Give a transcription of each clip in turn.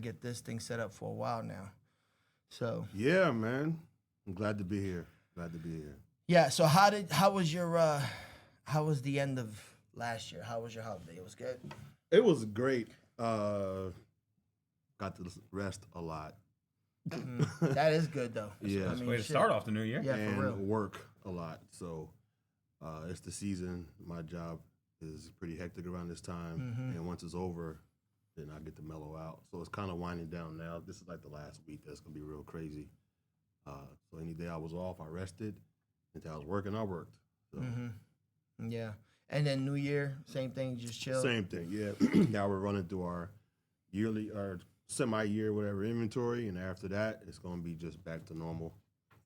to get this thing set up for a while now. So Yeah, man. I'm glad to be here. Glad to be here. yeah. So how was the end of last year? How was your holiday? It was good. It was great. Got to rest a lot. That is good though. Yeah. Way to start off the new year. Yeah, for and real. work a lot. So it's the season. My job is pretty hectic around this time. And once it's over, then I get to mellow out. So it's kind of winding down now. This is like the last week that's going to be real crazy. So any day I was off, I rested. Until I was working, I worked. So. Yeah. And then New Year, same thing, just chill. Same thing, yeah. Now we're running through our yearly or semi-year, whatever, inventory. And after that, it's going to be just back to normal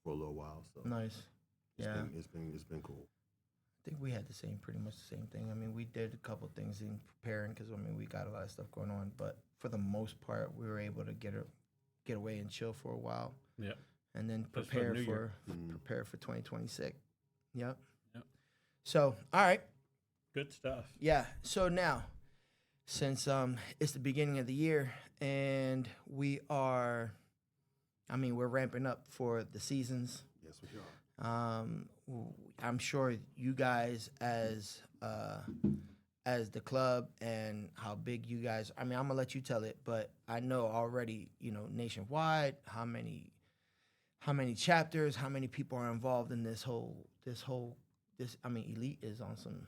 for a little while. So Nice. Yeah. It's been cool. I think we had pretty much the same thing. I mean, we did a couple things in preparing because we got a lot of stuff going on, but for the most part, we were able to get away and chill for a while. Yeah. And then Just prepare the new for year. 2026. Yep. Yep. So, all right. Good stuff. Yeah. So now, since it's the beginning of the year and we're ramping up for the seasons. Yes, we are. I'm sure you guys as the club and how big you guys. I'm gonna let you tell it, but I know already. Nationwide, how many chapters, how many people are involved in this whole. Elite is on some.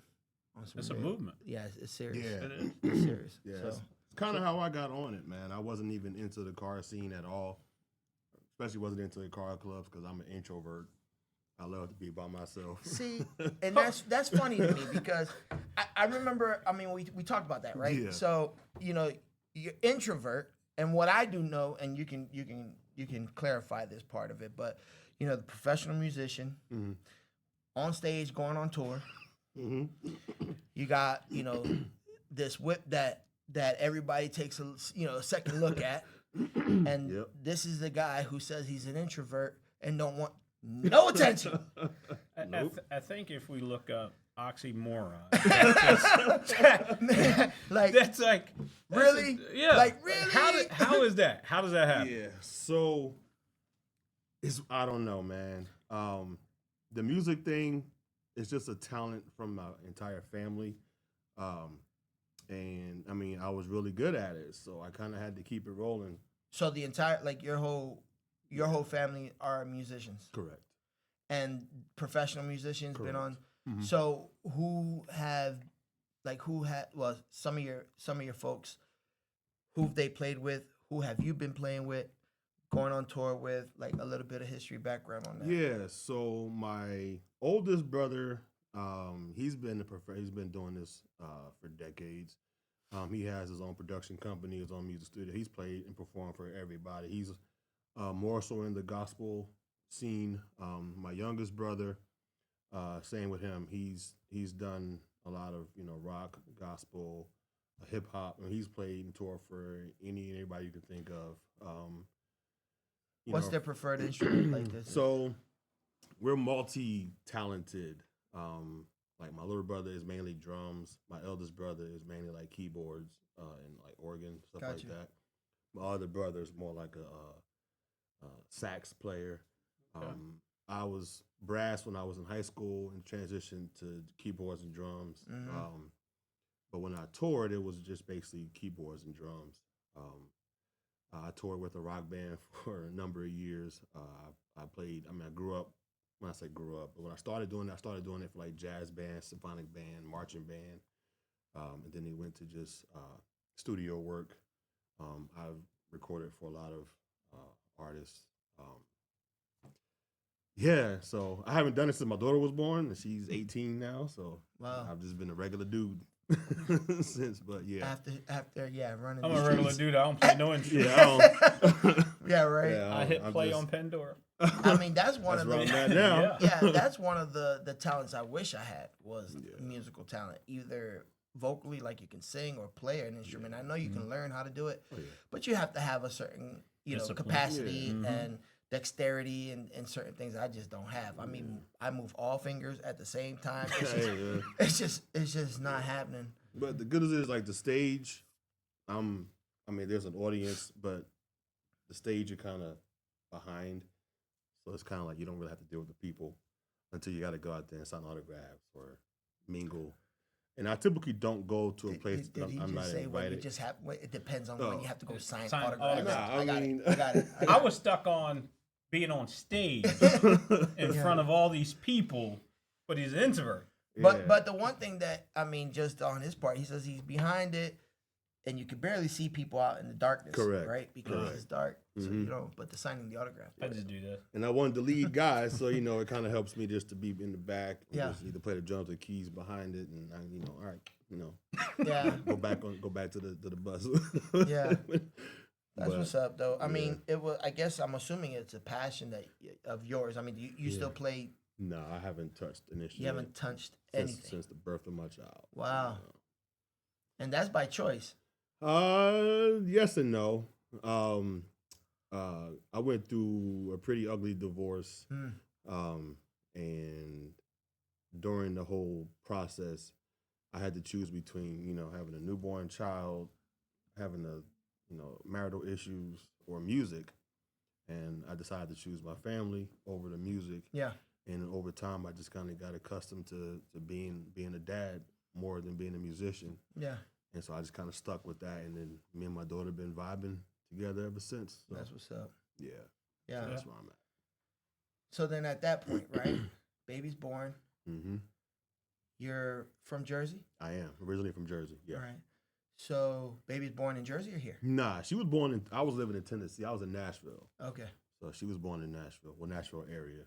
It's a movement. Yeah, it's serious. Yeah. It is. It's serious. Yeah, So, it's kind of how I got on it, man. I wasn't even into the car scene at all. Especially wasn't into the car clubs because I'm an introvert. I love to be by myself. see, and that's funny to me because I remember. We talked about that, right? Yeah. So you're introvert, and what I do know, and you can clarify this part of it, but the professional musician on stage going on tour. You got this whip that everybody takes a second look at, and this is the guy who says he's an introvert and don't want no attention. I think if we look up oxymoron, that's like really, yeah. like really. How is that? How does that happen? Yeah, so I don't know, man. The music thing is just a talent from my entire family. And I was really good at it, so I kind of had to keep it rolling. So the entire your whole family are musicians. Correct. And professional musicians been Correct. on. So some of your folks who they played with, who have you been playing with, going on tour with, like a little bit of history background on that. Yeah, so my oldest brother, he's been doing this for decades. He has his own production company, his own music studio. He's played and performed for everybody. He's more so in the gospel scene. My youngest brother, same with him. He's done a lot of rock, gospel, hip hop, and he's played and toured for any and everybody you can think of. What's their preferred instrument like this? So we're multi-talented. Like my little brother is mainly drums. My eldest brother is mainly like keyboards and like organ stuff Got like you. that. My other brother is more like a sax player. Okay. I was brass when I was in high school and transitioned to keyboards and drums. But when I toured, it was just basically keyboards and drums. I toured with a rock band for a number of years. I played. I grew up. When I say grew up, but when I started doing it for like jazz band, symphonic band, marching band, and then it went to just studio work. I've recorded for a lot of artists. Yeah, so I haven't done it since my daughter was born, and she's 18 now. So Wow. I've just been a regular dude since. But yeah, After running. I'm the a regular streets. dude. I don't play no instrument. yeah, Yeah, right. Yeah, I hit I'm play just- on Pandora. That's one That's of where I'm the at now. Yeah. that's one of the talents I wish I had was musical talent, either vocally, like you can sing, or play an instrument. I know you can learn how to do it, but you have to have a certain Discipline. capacity and dexterity and certain things I just don't have. I move all fingers at the same time. It's just not happening. But the good news is like the stage, I'm I mean, there's an audience, but the stage you're kind of behind, so it's kind of like you don't really have to deal with the people until you got to go out there and sign autographs or mingle. And I typically don't go to a place Did that he I'm just not say when you invited. just have? It depends on when you have to go sign Sign autographs. autographs. Nah, I got mean- it. I got it. I was stuck on being on stage in front of all these people, but he's an introvert. But the one thing that I mean, just on his part, he says he's behind it, and you can barely see people out in the darkness. Correct. Right, because Correct. it's dark. So you know, but the signing the autograph. I just do that. And I wanted to lead guys, so it kind of helps me just to be in the back. And Yeah. just either play the drums or keys behind it, and all right, Yeah. go back to the bus. Yeah. That's But, what's up, though. I yeah. mean, it was. I guess I'm assuming it's a passion of yours. I mean, you still play. No, I haven't touched an instrument. You haven't touched anything. since the birth of my child. Wow. And that's by choice. Yes and no. I went through a pretty ugly divorce. And during the whole process, I had to choose between, having a newborn child, having marital issues, or music. And I decided to choose my family over the music. Yeah. And over time, I just kind of got accustomed to being a dad more than being a musician. Yeah. And so I just kind of stuck with that. And then me and my daughter been vibing together ever since. So, That's what's up. yeah. Yeah. So that's where I'm at. So then at that point, right? Baby's born. Mm-hmm. You're from Jersey? I am originally from Jersey. Yeah. All right. So baby's born in Jersey or here? Nah, she was born I was living in Tennessee. I was in Nashville. Okay. So she was born in Nashville area.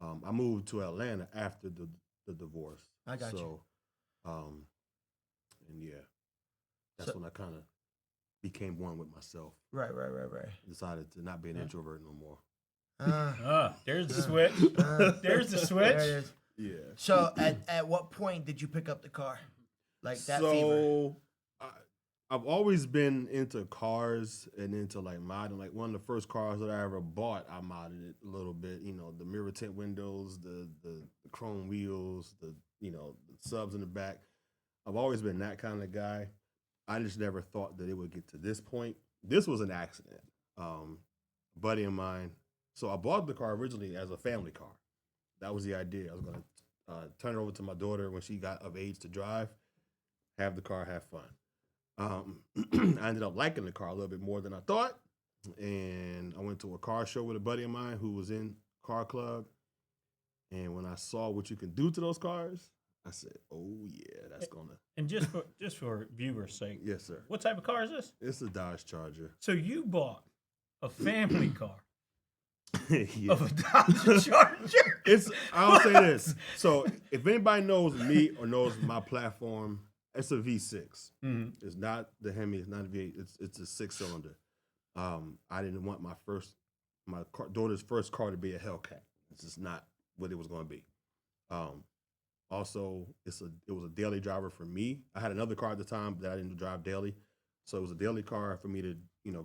I moved to Atlanta after the divorce. I got you. So, and yeah, that's when I kind of became one with myself. Right. Decided to not be an introvert no more. There's the switch. There's the switch. There it is. Yeah. So at what point did you pick up the car? Like that fever? So I've always been into cars and into like modding. Like one of the first cars that I ever bought, I modded it a little bit. The mirror tint windows, the chrome wheels, the subs in the back. I've always been that kind of guy. I just never thought that it would get to this point. This was an accident. A buddy of mine. So I bought the car originally as a family car. That was the idea. I was going to turn it over to my daughter when she got of age to drive, have the car, have fun. I ended up liking the car a little bit more than I thought. And I went to a car show with a buddy of mine who was in car club. And when I saw what you can do to those cars, I said, oh, yeah, that's going to. And just for viewers' sake, Yes, sir. what type of car is this? It's a Dodge Charger. So you bought a family car Yeah. of a Dodge Charger. I'll say this. So if anybody knows me or knows my platform, it's a V6. Mhm. It's not the Hemi. It's not a V8. It's a 6-cylinder. I didn't want my daughter's first car to be a Hellcat. It's just not what it was going to be. Also, it was a daily driver for me. I had another car at the time that I didn't drive daily, so it was a daily car for me to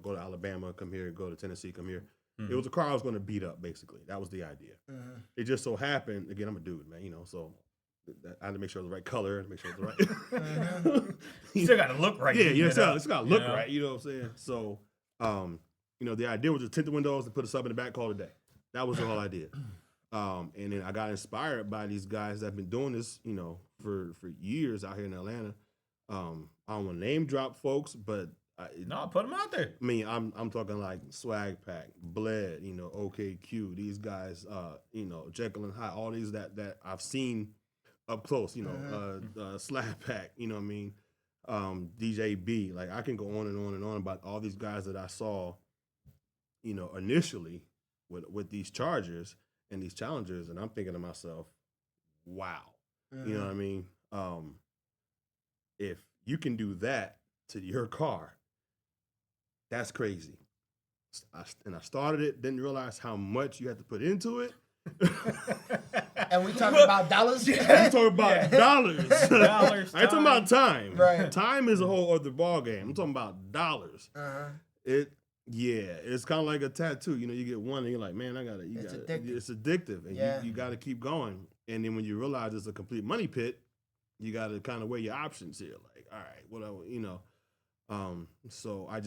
go to Alabama, come here, go to Tennessee, come here. It was a car I was going to beat up, basically. That was the idea. It just so happened, again, I'm a dude, man, so I had to make sure it was the right color, make sure it was the right. You still got to look right. It's got to look right, you know what I'm saying? So, the idea was to tint the windows and put a sub in the back, call it a day. That was the whole idea. And then I got inspired by these guys that have been doing this, for years out here in Atlanta. I don't want to name drop folks, but No, put them out there. I mean, I'm talking like Swag Pack, Bled, OKQ, these guys, Jekyll and Hyde, all these that I've seen up close, Slap Pack, you know what I mean? DJ B, like I can go on and on and on about all these guys that I saw, initially with these Chargers and these Challengers, and I'm thinking to myself, wow, you know what I mean? If you can do that to your car, that's crazy. And I started it, didn't realize how much you had to put into it. And we talking about dollars? We talking about dollars. Dollars, I ain't talking about time. Right. Time is a whole other ball game. I'm talking about dollars. It's kind of like a tattoo. You get one and you're like, man, It's addictive. It's addictive, and Yeah. you got to keep going. And then when you realize it's a complete money pit, you got to kind of weigh your options here. Like, all right, So I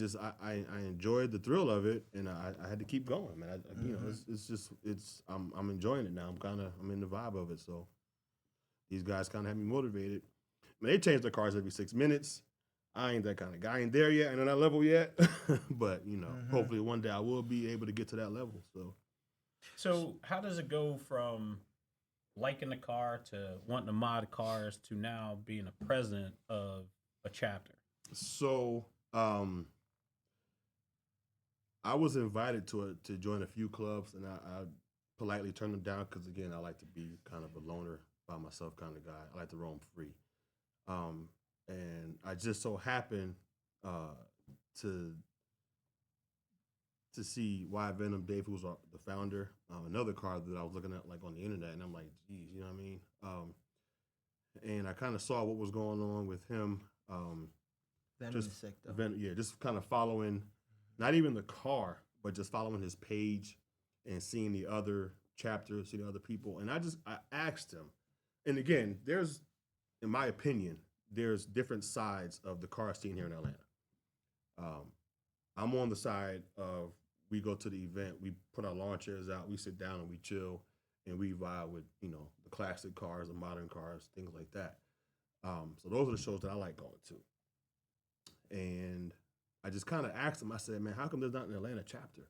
enjoyed the thrill of it, and I had to keep going, man. You know, I'm enjoying it now. I'm in the vibe of it. So these guys kind of have me motivated. I mean, they change their cars every 6 minutes. I ain't that kind of guy. I ain't there yet. I ain't on that level yet. But you know, hopefully one day I will be able to get to that level. So how does it go from liking the car to wanting to mod cars to now being a president of a chapter? So I was invited to join a few clubs, and I politely turned them down because, again, I like to be kind of a loner by myself kind of guy. I like to roam free. And I just so happened to see why Venom Dave, who was the founder, another car that I was looking at like on the internet, and I'm like, geez, you know what I mean? And I kind of saw what was going on with him. Venom is sick though. Just kind of following, not even the car, but just following his page and seeing the other chapters, seeing the other people. And I asked him, and again, in my opinion, there's different sides of the car scene here in Atlanta. I'm on the side of, we go to the event, we put our lawn chairs out, we sit down and we chill, and we vibe with, you know, the classic cars, the modern cars, things like that. So those are the shows that I like going to. And I just kind of asked him, I said, man, how come there's not an Atlanta chapter?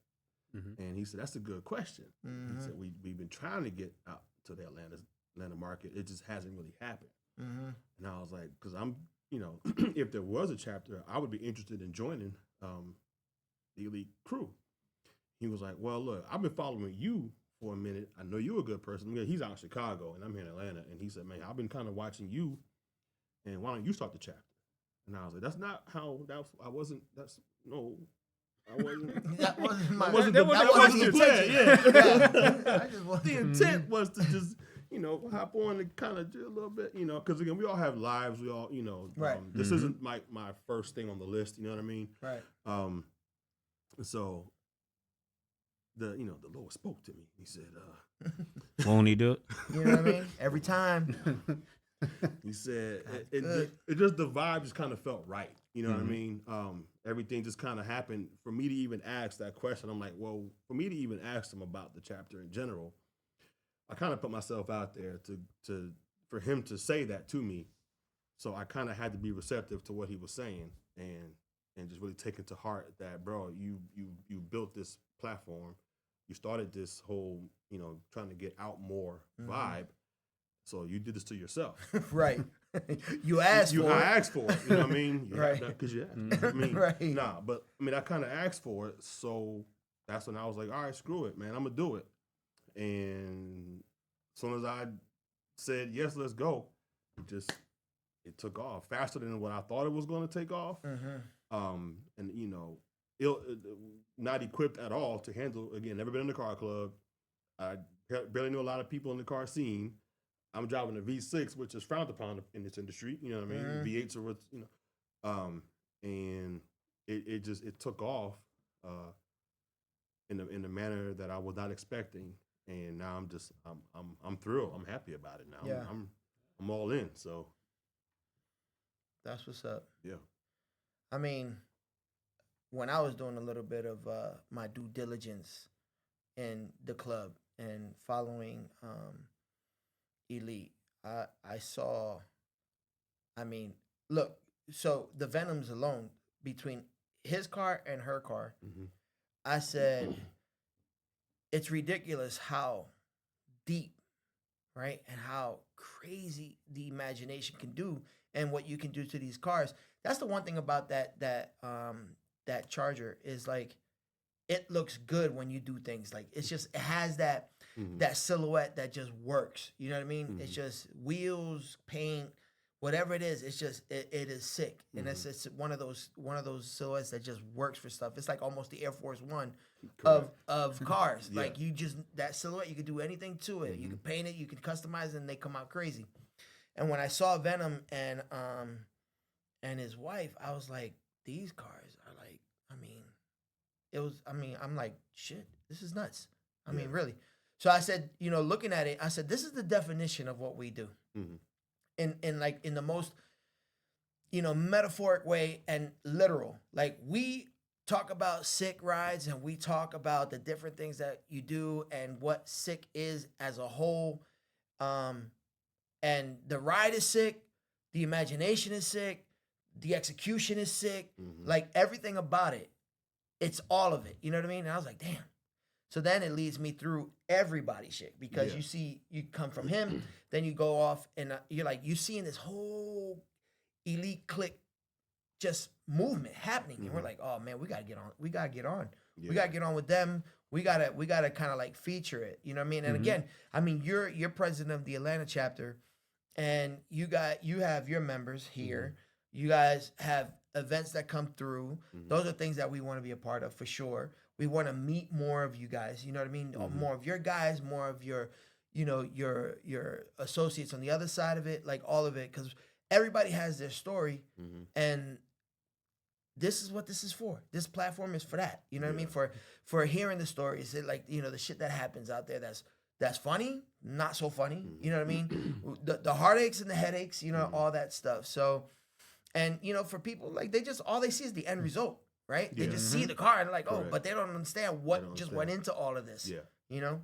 And he said, that's a good question. He said, we've been trying to get out to the Atlanta market. It just hasn't really happened. And I was like, because I'm, you know, if there was a chapter, I would be interested in joining the Elite crew. He was like, well, look, I've been following you for a minute. I know you're a good person. He's out in Chicago, and I'm here in Atlanta. And he said, man, I've been kind of watching you, and why don't you start the chapter? And I was like, that's not how, I wasn't the plan. Yeah. The intent was to just, you know, hop on and kind of do a little bit, you know, because again, we all have lives. We all, you know, right. This isn't my first thing on the list. You know what I mean? Right. So the Lord spoke to me. He said, won't he do it? You know what I mean? Every time. He said, it just, the vibe just kind of felt right. You know what I mean? Everything just kind of happened. For me to even ask that question, I'm like, well, for me to even ask him about the chapter in general, I kind of put myself out there for him to say that to me. So I kind of had to be receptive to what he was saying and just really take it to heart that, bro, you built this platform. You started this whole, you know, trying to get out more vibe. So you did this to yourself. Right. You asked for it. I asked for it. You know what I mean? You right. Because you asked. I mean, right. Nah, but I mean, I kind of asked for it. So that's when I was like, all right, screw it, man. I'm going to do it. And as soon as I said, yes, let's go, it took off faster than what I thought it was going to take off. And, you know, not equipped at all to handle, again, never been in the car club. I barely knew a lot of people in the car scene. I'm driving a V6, which is frowned upon in this industry. You know what I mean? V8s are what's, you know, and it took off in the manner that I was not expecting. And now I'm thrilled. I'm happy about it now. Yeah. I'm all in. So that's what's up. Yeah. I mean, when I was doing a little bit of my due diligence in the club and following Elite, I saw, I mean, look, so the Venoms alone, between his car and her car, I said, it's ridiculous how deep, right, and how crazy the imagination can do and what you can do to these cars. That's the one thing about that Charger is, like, it looks good when you do things. Like, it's just, it has that that silhouette that just works. You know what I mean? It's just wheels, paint, whatever it is. It's just it is sick, and it's one of those silhouettes that just works for stuff. It's like almost the Air Force One of cars. Yeah. Like, you just, that silhouette, you could do anything to it. You can paint it, you can customize it, and they come out crazy. And when I saw Venom and his wife, I was like, these cars are like, I'm like, shit, this is nuts. I mean, really. So I said, you know, looking at it, I said, this is the definition of what we do. In the most, metaphoric way and literal. Like we talk about sick rides and we talk about the different things that you do and what sick is as a whole. And the ride is sick, the imagination is sick, the execution is sick, like everything about it. It's all of it. You know what I mean? And I was like, damn. So then it leads me through everybody's shit because you come from him, then you go off and you're like, you seeing this whole elite clique just movement happening. And we're like, oh man, we gotta get on. We gotta get on. Yeah. We gotta get on with them. We gotta kind of like feature it. You know what I mean? And again, I mean, you're president of the Atlanta chapter, and you have your members here. You guys have events that come through. Those are things that we want to be a part of for sure. We want to meet more of you guys. You know what I mean? More of your guys, more of your, your associates on the other side of it, like all of it, because everybody has their story, and this is what this is for. This platform is for that. You know what I mean? For hearing the stories, like the shit that happens out there that's funny, not so funny. You know what I mean? The heartaches and the headaches. All that stuff. So, and for people, like all they see is the end result, right? They just see the car and like, oh, but they don't understand what just went into all of this. Yeah.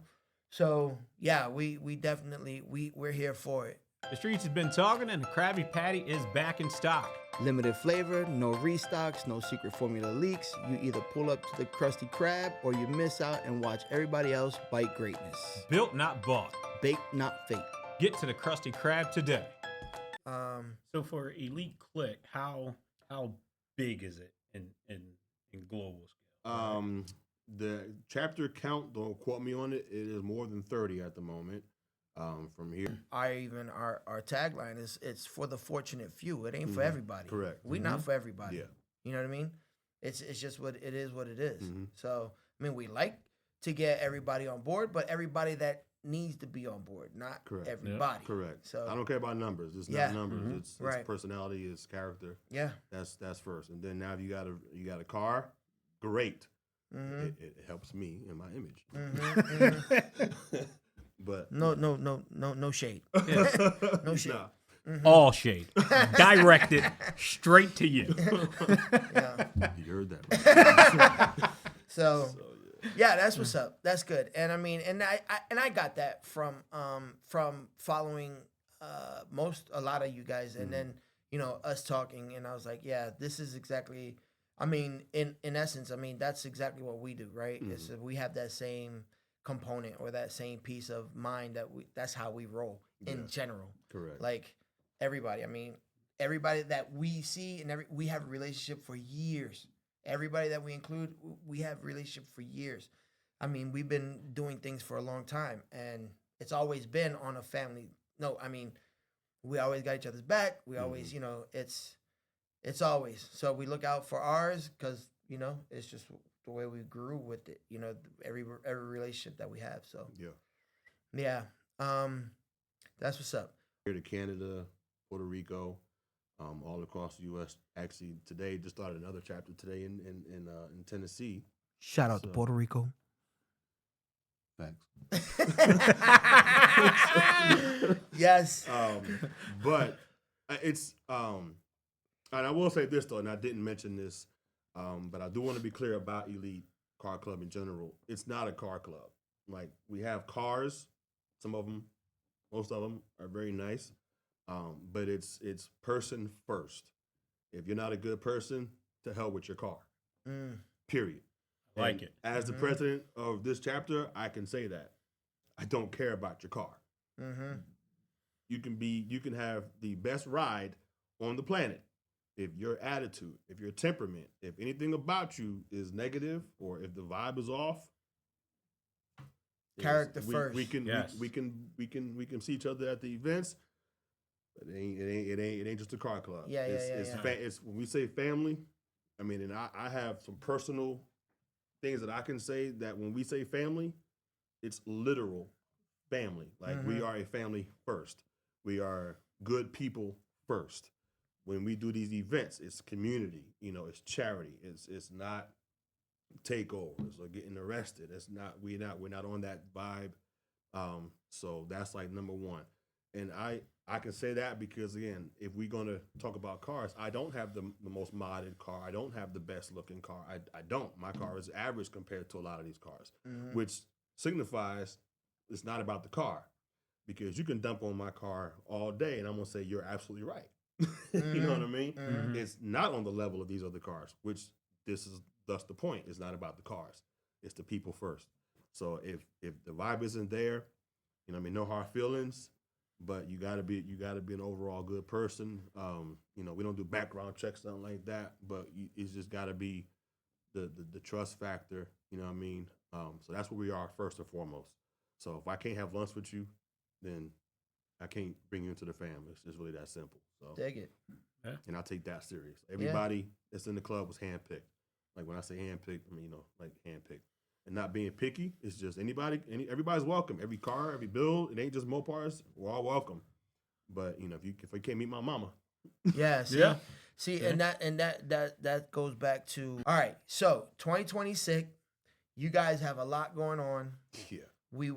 So yeah, we definitely we're here for it. The streets has been talking, and the Krabby Patty is back in stock. Limited flavor, no restocks, no secret formula leaks. You either pull up to the Krusty Krab or you miss out and watch everybody else bite greatness. Built, not bought. Baked, not fake. Get to the Krusty Krab today. So for Elite Clique, how big is it in global scale? The chapter count, don't quote me on it. It is more than 30 at the moment. From here, our tagline is it's for the fortunate few. It ain't for everybody. Correct. We not for everybody. Yeah. You know what I mean? It's just what it is. What it is. So I mean, we like to get everybody on board, but everybody that needs to be on board, not everybody. Yep. Correct. So I don't care about numbers. It's not numbers. It's personality. It's character. Yeah. That's first, and then now if you got a car, great. It helps me in my image. But no shade. No shade. Nah. All shade. Directed straight to you. You heard that. So yeah, that's what's up. That's good. And I mean, and I got that from following a lot of you guys, and then us talking, and I was like, yeah, this is exactly. I mean, in essence, I mean that's exactly what we do, right? It's we have that same component or that same piece of mind that's how we roll in general. Correct. Like everybody. I mean, everybody that we see and we have a relationship for years. Everybody that we include, we have a relationship for years. I mean, we've been doing things for a long time, and it's always been on a family. No, I mean, we always got each other's back. We always, it's always. So we look out for ours because, it's just the way we grew with it, every relationship that we have. So yeah, that's what's up. Here to Canada, Puerto Rico, all across the U.S. Actually, today just started another chapter today in Tennessee. Shout out to Puerto Rico. Thanks. Yes. But it's and I will say this though, and I didn't mention this. But I do want to be clear about Elite Car Club in general. It's not a car club. Like, we have cars. Some of them, most of them are very nice. But it's person first. If you're not a good person, to hell with your car. Period. Like it. As the president of this chapter, I can say that. I don't care about your car. You can have the best ride on the planet. If your attitude, if your temperament, if anything about you is negative, or if the vibe is off, character first. We can see each other at the events, but it ain't just a car club. It's when we say family. I mean, and I have some personal things that I can say that when we say family, it's literal family. Like we are a family first. We are good people first. When we do these events, it's community, it's charity. It's not takeovers or getting arrested. It's not we're not on that vibe. So that's like number one. And I can say that because, again, if we're going to talk about cars, I don't have the most modded car. I don't have the best looking car. I don't. My car is average compared to a lot of these cars, which signifies it's not about the car, because you can dump on my car all day and I'm going to say you're absolutely right. You know what I mean? It's not on the level of these other cars, which thus the point. It's not about the cars. It's the people first. So if the vibe isn't there, you know what I mean, no hard feelings. But you gotta be an overall good person. You know, we don't do background checks, nothing like that. But it's just gotta be the trust factor. You know what I mean? So that's where we are first and foremost. So if I can't have lunch with you, then I can't bring you into the fam. It's just really that simple. So Dig it. Yeah. and I take that serious. Everybody that's in the club was handpicked. Like when I say handpicked, I mean, you know, like handpicked. And not being picky, it's just everybody's welcome. Every car, every build, it ain't just Mopars. We're all welcome. But you know, if I can't meet my mama, Yeah. See, Yeah. see, and that goes back to, all right. So 2026, you guys have a lot going on. yeah, We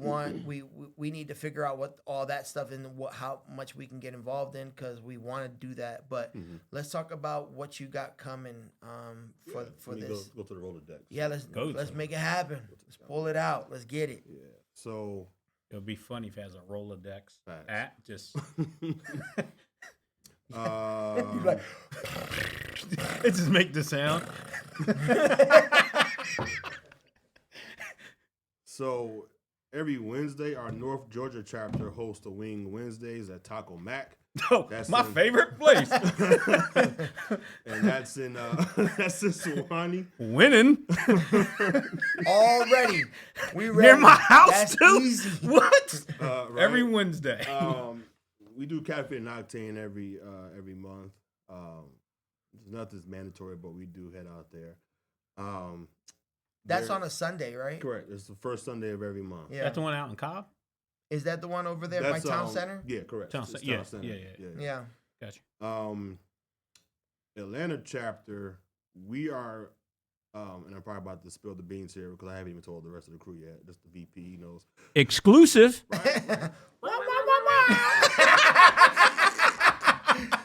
need to figure out what all that stuff and how much we can get involved in, because we want to do that. But let's talk about what you got coming for Let me this. go to the Rolodex. Yeah, let's make it happen. Let's pull it out. Let's get it. Yeah. So It would be funny if it has a Rolodex Facts. at just. Like, It just make the sound. so every Wednesday, our North Georgia chapter hosts a Wing Wednesdays at Taco Mac. Oh, That's my in- favorite place. And that's in Sewanee. Winning already, we ready. near my house That's too. easy. What? Right? Every Wednesday. We do Cafe and Octane every month. Nothing's mandatory, but we do head out there. That's on a Sunday, right? Correct. It's the first Sunday of every month. Yeah. That's the one out in Cobb. Is that the one over there by Town Center? Yeah, correct. Town It's Center. Town Yeah, Center. yeah. Yeah. Gotcha. Atlanta chapter, we are, and I'm probably about to spill the beans here because I haven't even told the rest of the crew yet. Just the VP knows. Exclusive.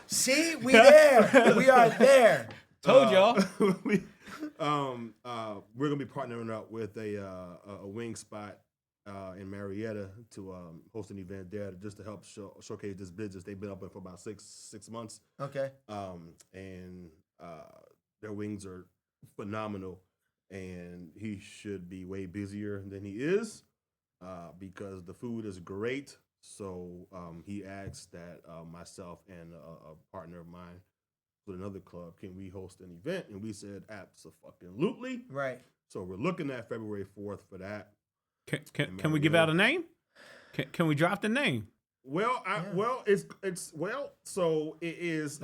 See, we there. We are there. Told y'all. We're gonna be partnering up with a wing spot in Marietta to host an event there just to help showcase this business. They've been open for about six months. Okay. And their wings are phenomenal, and he should be way busier than he is because the food is great. So he asked that myself and a partner of mine with another club, can we host an event? And we said, absolutely. Right. So we're looking at February 4th for that. Can we give out a name? Can we drop the name? Well, so it is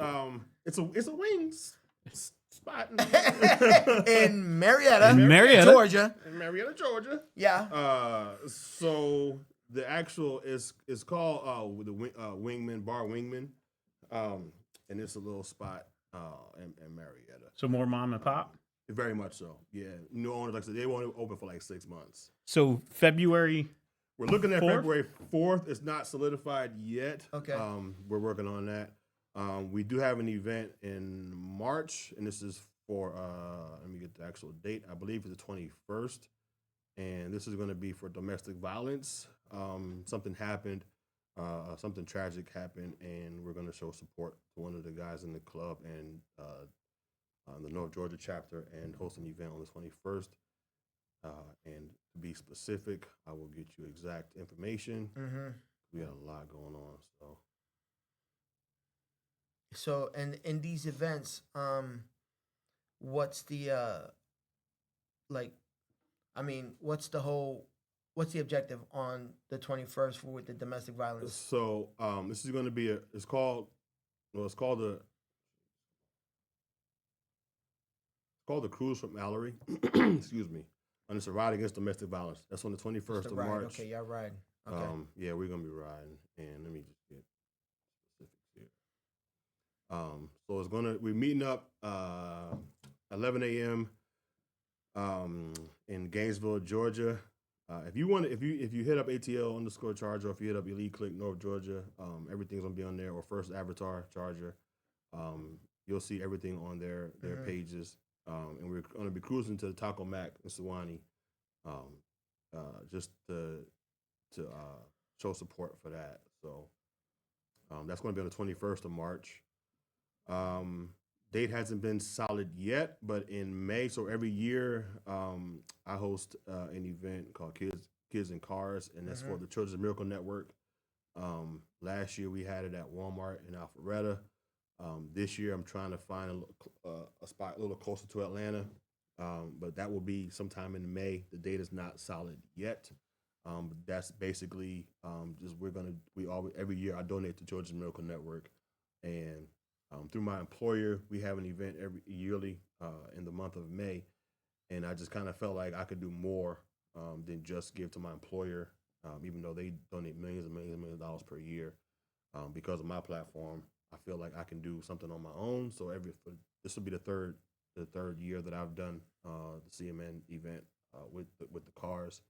it's a wings spot In Marietta, Marietta. Georgia. in Marietta, Georgia. Yeah. So the actual is called the Wingman Bar Wingman, and it's a little spot in Marietta. So more mom and pop. Very much so. Yeah, new owners, like I said, they won't open for like 6 months. So February. We're looking at 4th? February 4th. It's not solidified yet. Okay. We're working on that. We do have an event in March, and this is for, let me get the actual date. I believe it's the 21st. And this is going to be for domestic violence. Something happened, something tragic happened, and we're going to show support to one of the guys in the club and the North Georgia chapter and host an event on the 21st. And to be specific, I will get you exact information. Mm-hmm. We got a lot going on, so. So, and in these events, what's the what's the objective on the 21st with the domestic violence? So this is going to be it's called the Cruise from Mallory. Excuse me. And it's a ride against domestic violence. That's on the 21st of Ride. March. Okay, y'all riding. Okay. Yeah, we're gonna be riding, and let me just get specifics here. So we're meeting up 11 a.m. In Gainesville, Georgia. if you hit up ATL_Charger, or if you hit up Elite Clique North Georgia, everything's gonna be on there. Or First Avatar Charger, you'll see everything on their pages. And we're gonna be cruising to the Taco Mac in Sewanee, just to show support for that. So that's gonna be on the 21st of March. Date hasn't been solid yet, but in May, so every year, I host an event called Kids in Cars, and that's for the Children's Miracle Network. Last year we had it at Walmart in Alpharetta. This year I'm trying to find a spot a little closer to Atlanta, but that will be sometime in May. The date is not solid yet. But that's basically just every year I donate to Children's Miracle Network, and through my employer, we have an event yearly in the month of May, and I just kind of felt like I could do more than just give to my employer, even though they donate millions and millions and millions of dollars per year. Because of my platform, I feel like I can do something on my own. So this will be the third year that I've done the CMN event with the cars.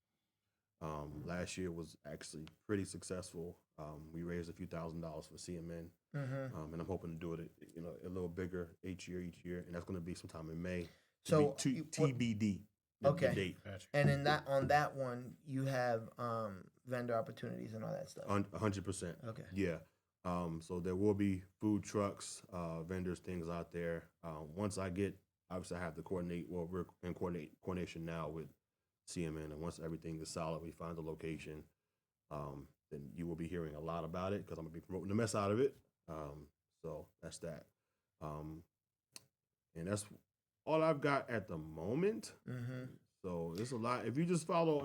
Last year was actually pretty successful. We raised a few $1,000s for CMN, and I'm hoping to do it, a little bigger each year, and that's going to be sometime in May. So TBD. Okay. The date. And on that one, you have vendor opportunities and all that stuff. 100%. Okay. Yeah. So there will be food trucks, vendors, things out there. Once obviously I have to coordinate. Well, we're in coordination now with CMN, and once everything is solid, we find the location, then you will be hearing a lot about it because I'm gonna be promoting the mess out of it. So that's that, and that's all I've got at the moment. So it's a lot. If you just follow,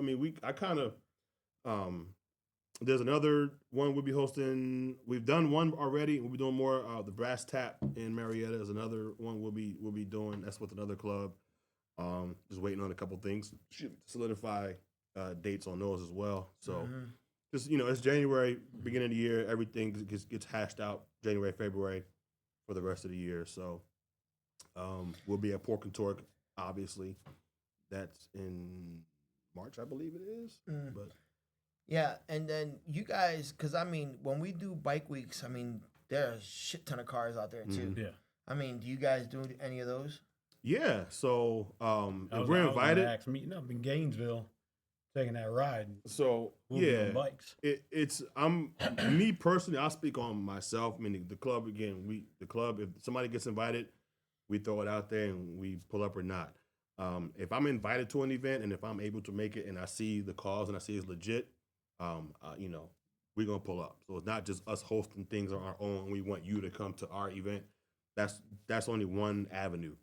there's another one we'll be hosting. We've done one already. We'll be doing more. The Brass Tap in Marietta is another one we'll be doing. That's with another club. Just waiting on a couple things to solidify dates on those as well. So just, it's January, beginning of the year. Everything gets hashed out January, February for the rest of the year. So we'll be at Pork and Torque, obviously. That's in March, I believe it is. But yeah, and then you guys, because when we do bike weeks, there are a shit ton of cars out there too. Yeah. Do you guys do any of those? Yeah, so if we're invited. Meeting up in Gainesville, taking that ride. So on bikes. I'm me personally. I'll speak on myself. Meaning the club again. If somebody gets invited, we throw it out there and we pull up or not. If I'm invited to an event and if I'm able to make it and I see the cause and I see it's legit, we're gonna pull up. So it's not just us hosting things on our own. We want you to come to our event. That's only one avenue.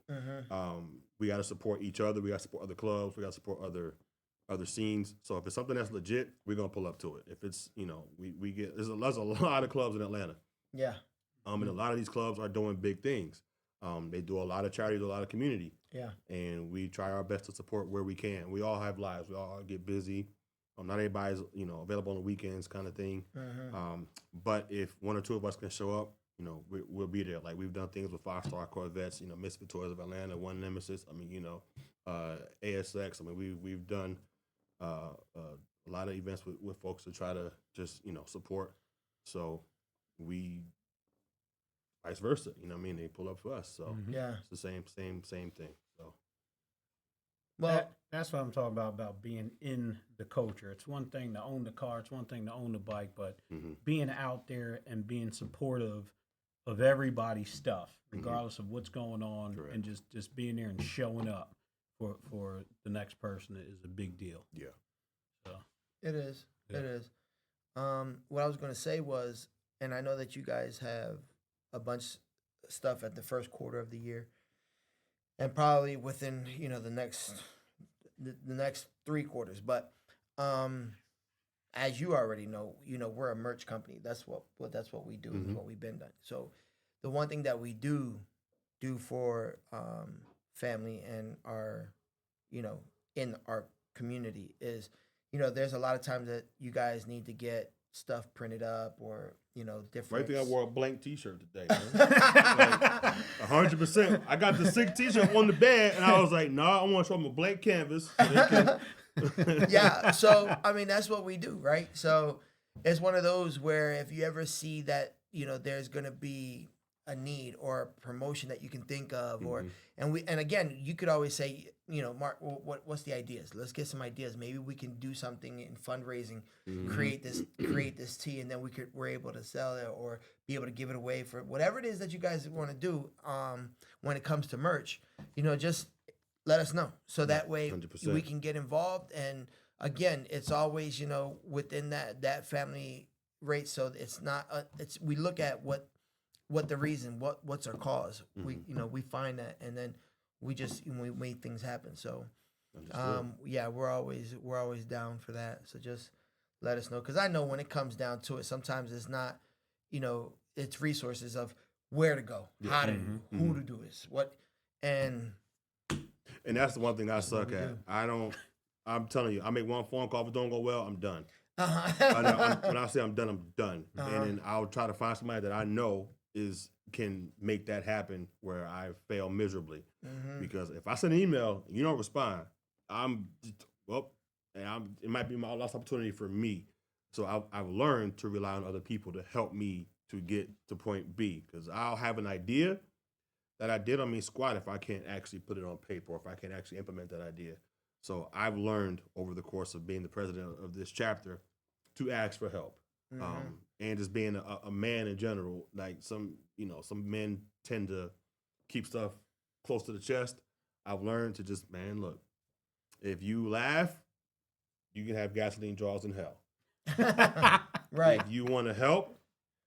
We got to support each other. We got to support other clubs. We got to support other scenes. So if it's something that's legit, we're gonna pull up to it. If it's there's a lot of clubs in Atlanta. Yeah. And a lot of these clubs are doing big things. They do a lot of charity, do a lot of community. Yeah. And we try our best to support where we can. We all have lives. We all get busy. Not everybody's available on the weekends, kind of thing. But if one or two of us can show up, we'll be there. Like we've done things with 5-star Corvettes, Misfit Toys of Atlanta, One Nemesis. ASX. We've done a lot of events with folks to try to just support. So we vice versa. They pull up for us. So yeah, it's the same thing. So well, that's what I'm talking about being in the culture. It's one thing to own the car. It's one thing to own the bike, but being out there and being supportive of everybody's stuff, regardless of what's going on. Correct. And just being there and showing up for the next person is a big deal. Yeah. So it is. Yeah. It is. What I was going to say was, and I know that you guys have a bunch of stuff at the first quarter of the year, and probably within the next 3 quarters. But as you already know, we're a merch company. That's what we do. Is what we've been done. So the one thing that we do for family and our in our community is there's a lot of times that you guys need to get stuff printed up or different. Right there, I wore a blank T-shirt today. 100%. I got the sick T-shirt on the bed, and I was like, "Nah, I want to show them a blank canvas. So Yeah. So I mean, that's what we do, right? So it's one of those where if you ever see that, there's gonna be a need or a promotion that you can think of, or and again, you could always say, Mark, what's the ideas? Let's get some ideas. Maybe we can do something in fundraising, create this tea, and then we're able to sell it or be able to give it away for whatever it is that you guys want to do. When it comes to merch, just let us know so that way 100%. we can get involved. And again, it's always within that family rate, so it's not we look at what the reason, what's our cause. We find that, and then we make things happen. So yeah, we're always down for that. So just let us know, because I know when it comes down to it, sometimes it's not, it's resources of where to go, how to do, who to do this, what, and that's the one thing I suck at. I'm telling you, I make one phone call, if it don't go well, I'm done. When I say I'm done, I'm done. And then I'll try to find somebody that I know can make that happen where I fail miserably. Because if I send an email and you don't respond, it might be my lost opportunity for me. So I've learned to rely on other people to help me to get to point B. Because I'll have an idea. That idea don't mean squat if I can't actually put it on paper or if I can't actually implement that idea. So I've learned over the course of being the president of this chapter to ask for help. And just being a man in general, like some men tend to keep stuff close to the chest. I've learned to just, man, look, if you laugh, you can have gasoline draws in hell. Right. If you want to help,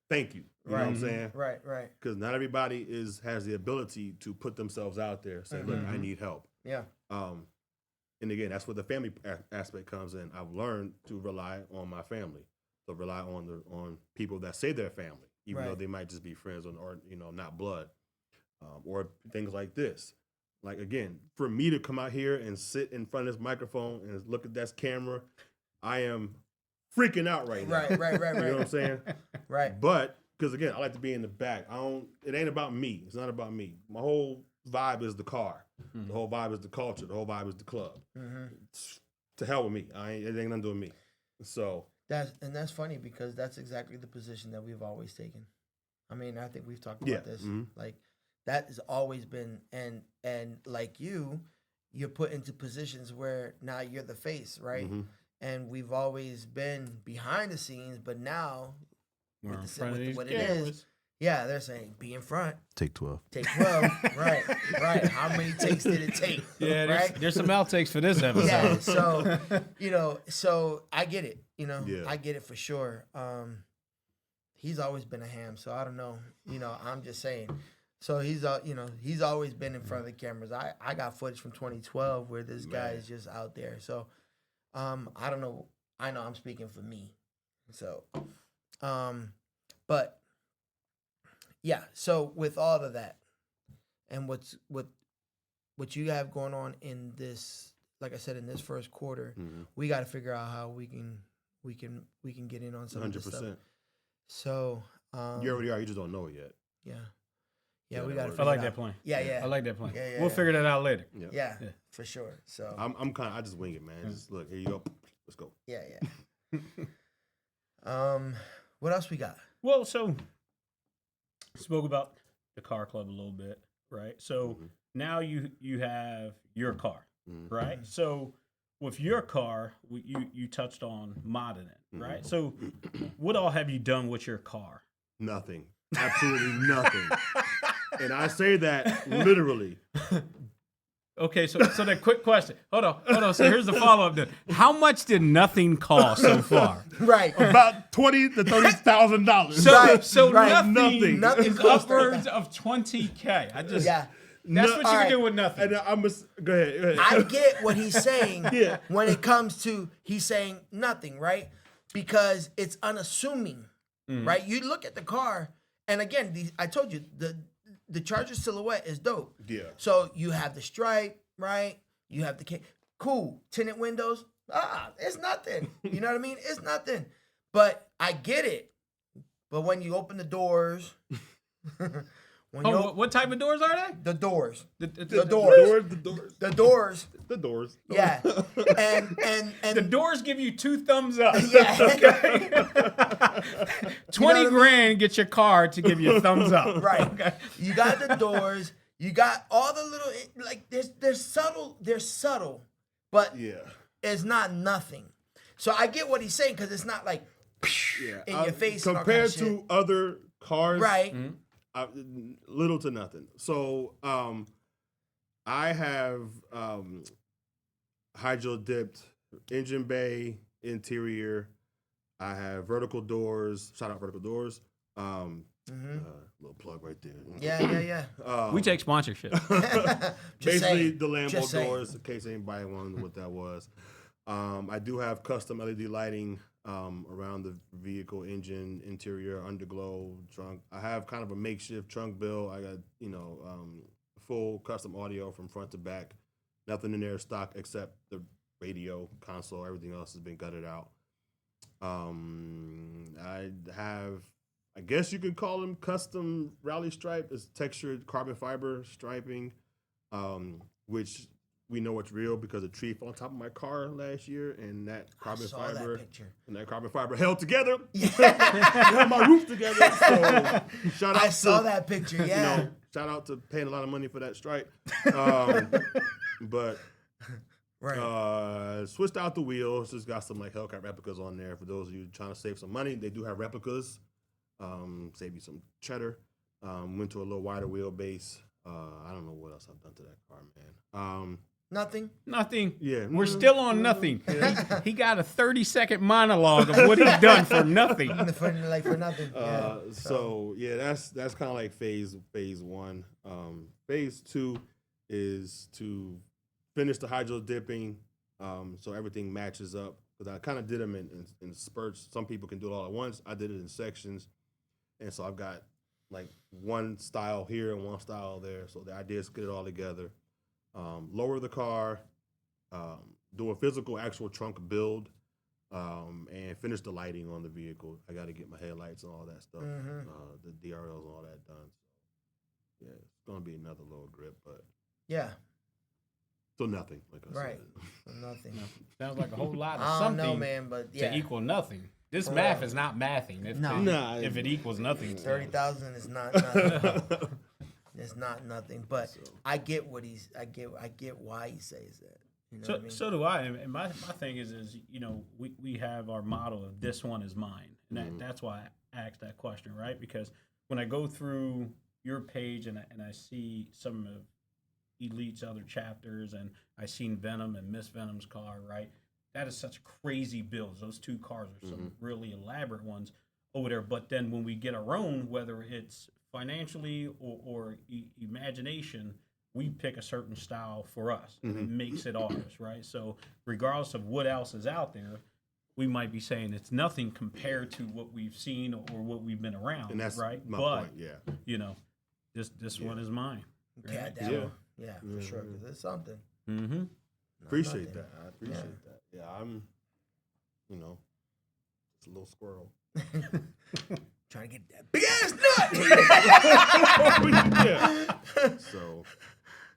thank you. You know what I'm saying? Right. Because not everybody has the ability to put themselves out there, say, look, I need help. Yeah. And again, that's where the family aspect comes in. I've learned to rely on my family, so rely on people that say they're family, even though they might just be friends or not blood, or things like this. Like, again, for me to come out here and sit in front of this microphone and look at that camera, I am freaking out right now. Right. You know what I'm saying? Right. But because again, I like to be in the back. It ain't about me. It's not about me. My whole vibe is the car. The whole vibe is the culture. The whole vibe is the club. To hell with me. It ain't nothing to do with me. So that's funny, because that's exactly the position that we've always taken. I mean, I think we've talked about this. Like, that has always been, and like you're put into positions where now you're the face, right? And we've always been behind the scenes, but now We're in with front of these what cameras. it is, yeah, they're saying be in front. take 12. Take 12. Right. How many takes did it take? Yeah, there's some outtakes for this episode. Yeah, so I get it. Yeah. I get it for sure. He's always been a ham, so I don't know. I'm just saying. So he's always been in front of the cameras. I got footage from 2012 where this guy is just out there. So I don't know. I know I'm speaking for me. So but yeah, so with all of that and what you have going on in this, like I said, in this first quarter, we got to figure out how we can get in on some 100%. Of this stuff. So you already are. You just don't know it yet. Yeah, we got to. I like that plan. Yeah. I like that plan. Yeah, we'll figure that out later. Yeah, for sure. So I just wing it, man. Just look, here you go. Let's go. Yeah. What else we got? Well, so spoke about the car club a little bit, right? So now you have your car, right? So with your car, you touched on modding it, right? So what all have you done with your car? Nothing. Absolutely nothing. And I say that literally. Okay, so that quick question. Hold on. So here's the follow-up then. How much did nothing cost so far? Right. About $20,000 to $30,000. So nothing is upwards of $20K. That's what you can do with nothing. And go ahead. I get what he's saying when it comes to he's saying nothing, right? Because it's unassuming, right? You look at the car, and again, I told you the Charger silhouette is dope. Yeah. So you have the stripe, right? You have the cool tinted windows. It's nothing. You know what I mean? It's nothing. But I get it. But when you open the doors, When What type of doors are they? the doors. The doors. The doors. The doors. The doors. Yeah. and The doors give you 2 thumbs up. Yeah. Okay. 20 grand get your car to give you a thumbs up. Right. Okay. You got the doors. You got all the little like they're subtle. They're subtle, but Yeah. it's not nothing. So I get what he's saying because it's not like in your face and all kind compared of shit. to other cars. Right. Little to nothing. So I have hydro dipped engine bay interior. I have vertical doors. Shout out vertical doors. Little plug right there. Yeah. We take sponsorship. Basically, saying. the Lambo Just saying. doors, in case anybody wondered what that was. I do have custom LED lighting around the vehicle, engine, interior, underglow, trunk. I have kind of a makeshift trunk build. I got, full custom audio from front to back. Nothing in there stock except the radio, console. Everything else has been gutted out. I have, I guess you could call them custom rally stripe. It's textured carbon fiber striping, which we know it's real because a tree fell on top of my car last year, and that carbon fiber held together, held my roof together. So shout out I saw that picture. Yeah. Shout out to paying a lot of money for that stripe. But Right. Switched out the wheels. Just got some like Hellcat replicas on there. For those of you trying to save some money, they do have replicas. Save you some cheddar. Went to a little wider wheelbase. I don't know what else I've done to that car, man. Nothing. Yeah, We're still on nothing. He got a 30-second monologue of what he's done for nothing. For nothing. Yeah. So yeah, that's kind of like phase one. Phase two is to finish the hydro dipping, so everything matches up. Because I kind of did them in spurts. Some people can do it all at once. I did it in sections, and so I've got like one style here and one style there. So the idea is to get it all together. Lower the car, do a physical actual trunk build, and finish the lighting on the vehicle. I got to get my headlights and all that stuff, the DRLs and all that done. So, yeah, it's going to be another lower grip, but Yeah. still nothing, like I Right. said. Nothing. Sounds like a whole lot of I don't something know, man, but yeah. to equal nothing. This For math real. is not mathing. If it equals nothing. 30,000 is not nothing. It's not nothing. But I get what I get why he says that. You know what I mean? So do I. And my thing is we have our motto of this one is mine. And that's why I asked that question, right? Because when I go through your page and I see some of Elite's other chapters, and I seen Venom and Miss Venom's car, right? That is such crazy builds. Those two cars are some really elaborate ones over there. But then when we get our own, whether it's financially or imagination, we pick a certain style for us. And it makes it ours, right? So regardless of what else is out there, we might be saying it's nothing compared to what we've seen or what we've been around, And that's right? my but, point, yeah. This one is mine. Yeah, Right? yeah, for sure. Because it's something. Mm-hmm. Appreciate nothing. that. I appreciate that. Yeah, I'm, it's a little squirrel. Trying to get that big ass nut. Yeah. So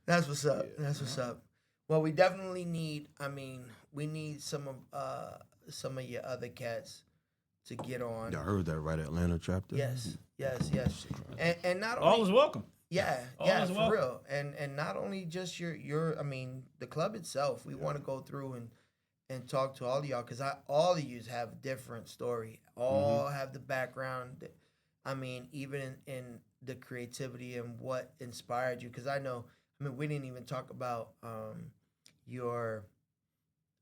That's what's up. That's what's up. Well, we definitely need. We need some of your other cats to get on. y'all heard that right, Atlanta chapter? Yes. And not only All is welcome. Yeah, All yeah, is for welcome. real. And not only just your the club itself. We want to go through and talk to all of y'all because all of you have a different story. All have the background. Even in the creativity and what inspired you. Because we didn't even talk about your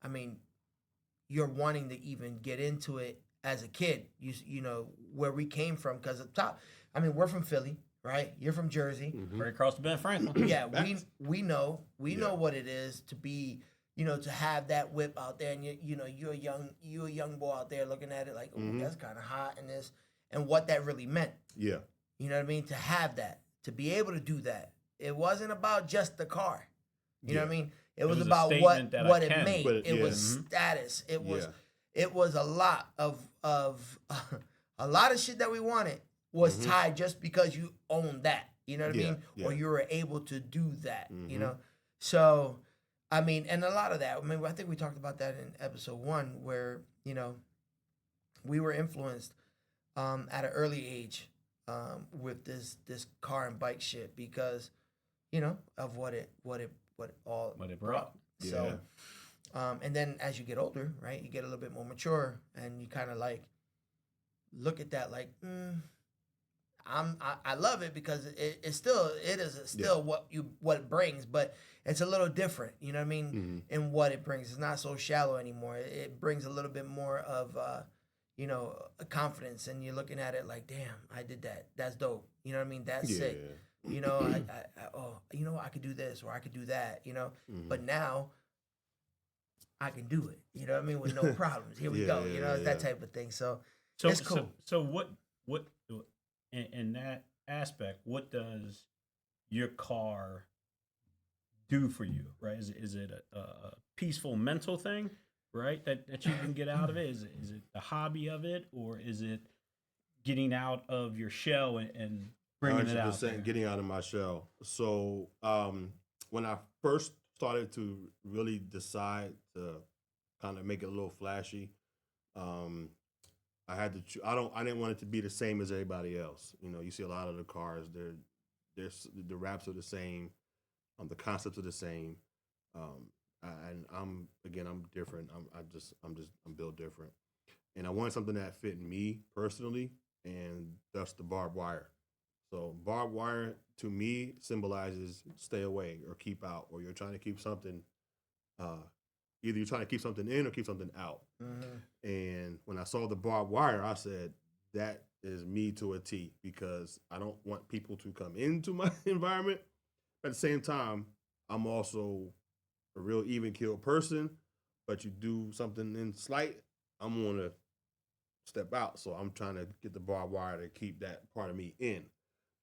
wanting to even get into it as a kid. You know where we came from because at the top. We're from Philly. Right, you're from Jersey. Right across the Ben Franklin. Yeah, we know what it is to be, to have that whip out there, and you're a young boy out there looking at it like, oh, that's kind of hot, and this, and what that really meant. Yeah. You know what I mean? To have that, to be able to do that. It wasn't about just the car. You know what I mean? It was a about statement what that I it can. made. But It was status. It was a lot of a lot of shit that we wanted was tied just because you owned that. You know what I Yeah, mean? yeah. Or you were able to do that. You Mhm. know, so I mean, and a lot of that. I mean, I think we talked about that in episode 1, where we were influenced at an early age with this car and bike shit because of what it all What it brought. So, and then as you get older, right, you get a little bit more mature, and you kind of like look at that like, I love it because it's still what it brings, but it's a little different. You know what I mean? In what it brings, it's not so shallow anymore. It brings a little bit more of a confidence, and you're looking at it like, damn, I did that. That's dope. You know what I mean? That's sick. I could do this or I could do that. But now I can do it. You know what I mean? With no problems. Here we go. It's that type of thing. So it's cool. So what in that aspect, what does your car do for you, right? Is it a peaceful mental thing, right? That you can get out of it? Is it the hobby of it, or is it getting out of your shell and bringing it out there? Getting out of my shell. So when I first started to really decide to kind of make it a little flashy, I had to. I didn't want it to be the same as everybody else. You see a lot of the cars. The wraps are the same. The concepts are the same. And I'm different. I'm built different. And I wanted something that fit me personally, and that's the barbed wire. So barbed wire to me symbolizes stay away or keep out, or you're trying to keep something. Either you're trying to keep something in or keep something out. And when I saw the barbed wire, I said, that is me to a T, because I don't want people to come into my environment. At the same time, I'm also a real even-keeled person, but you do something in slight, I'm going to step out. So I'm trying to get the barbed wire to keep that part of me in.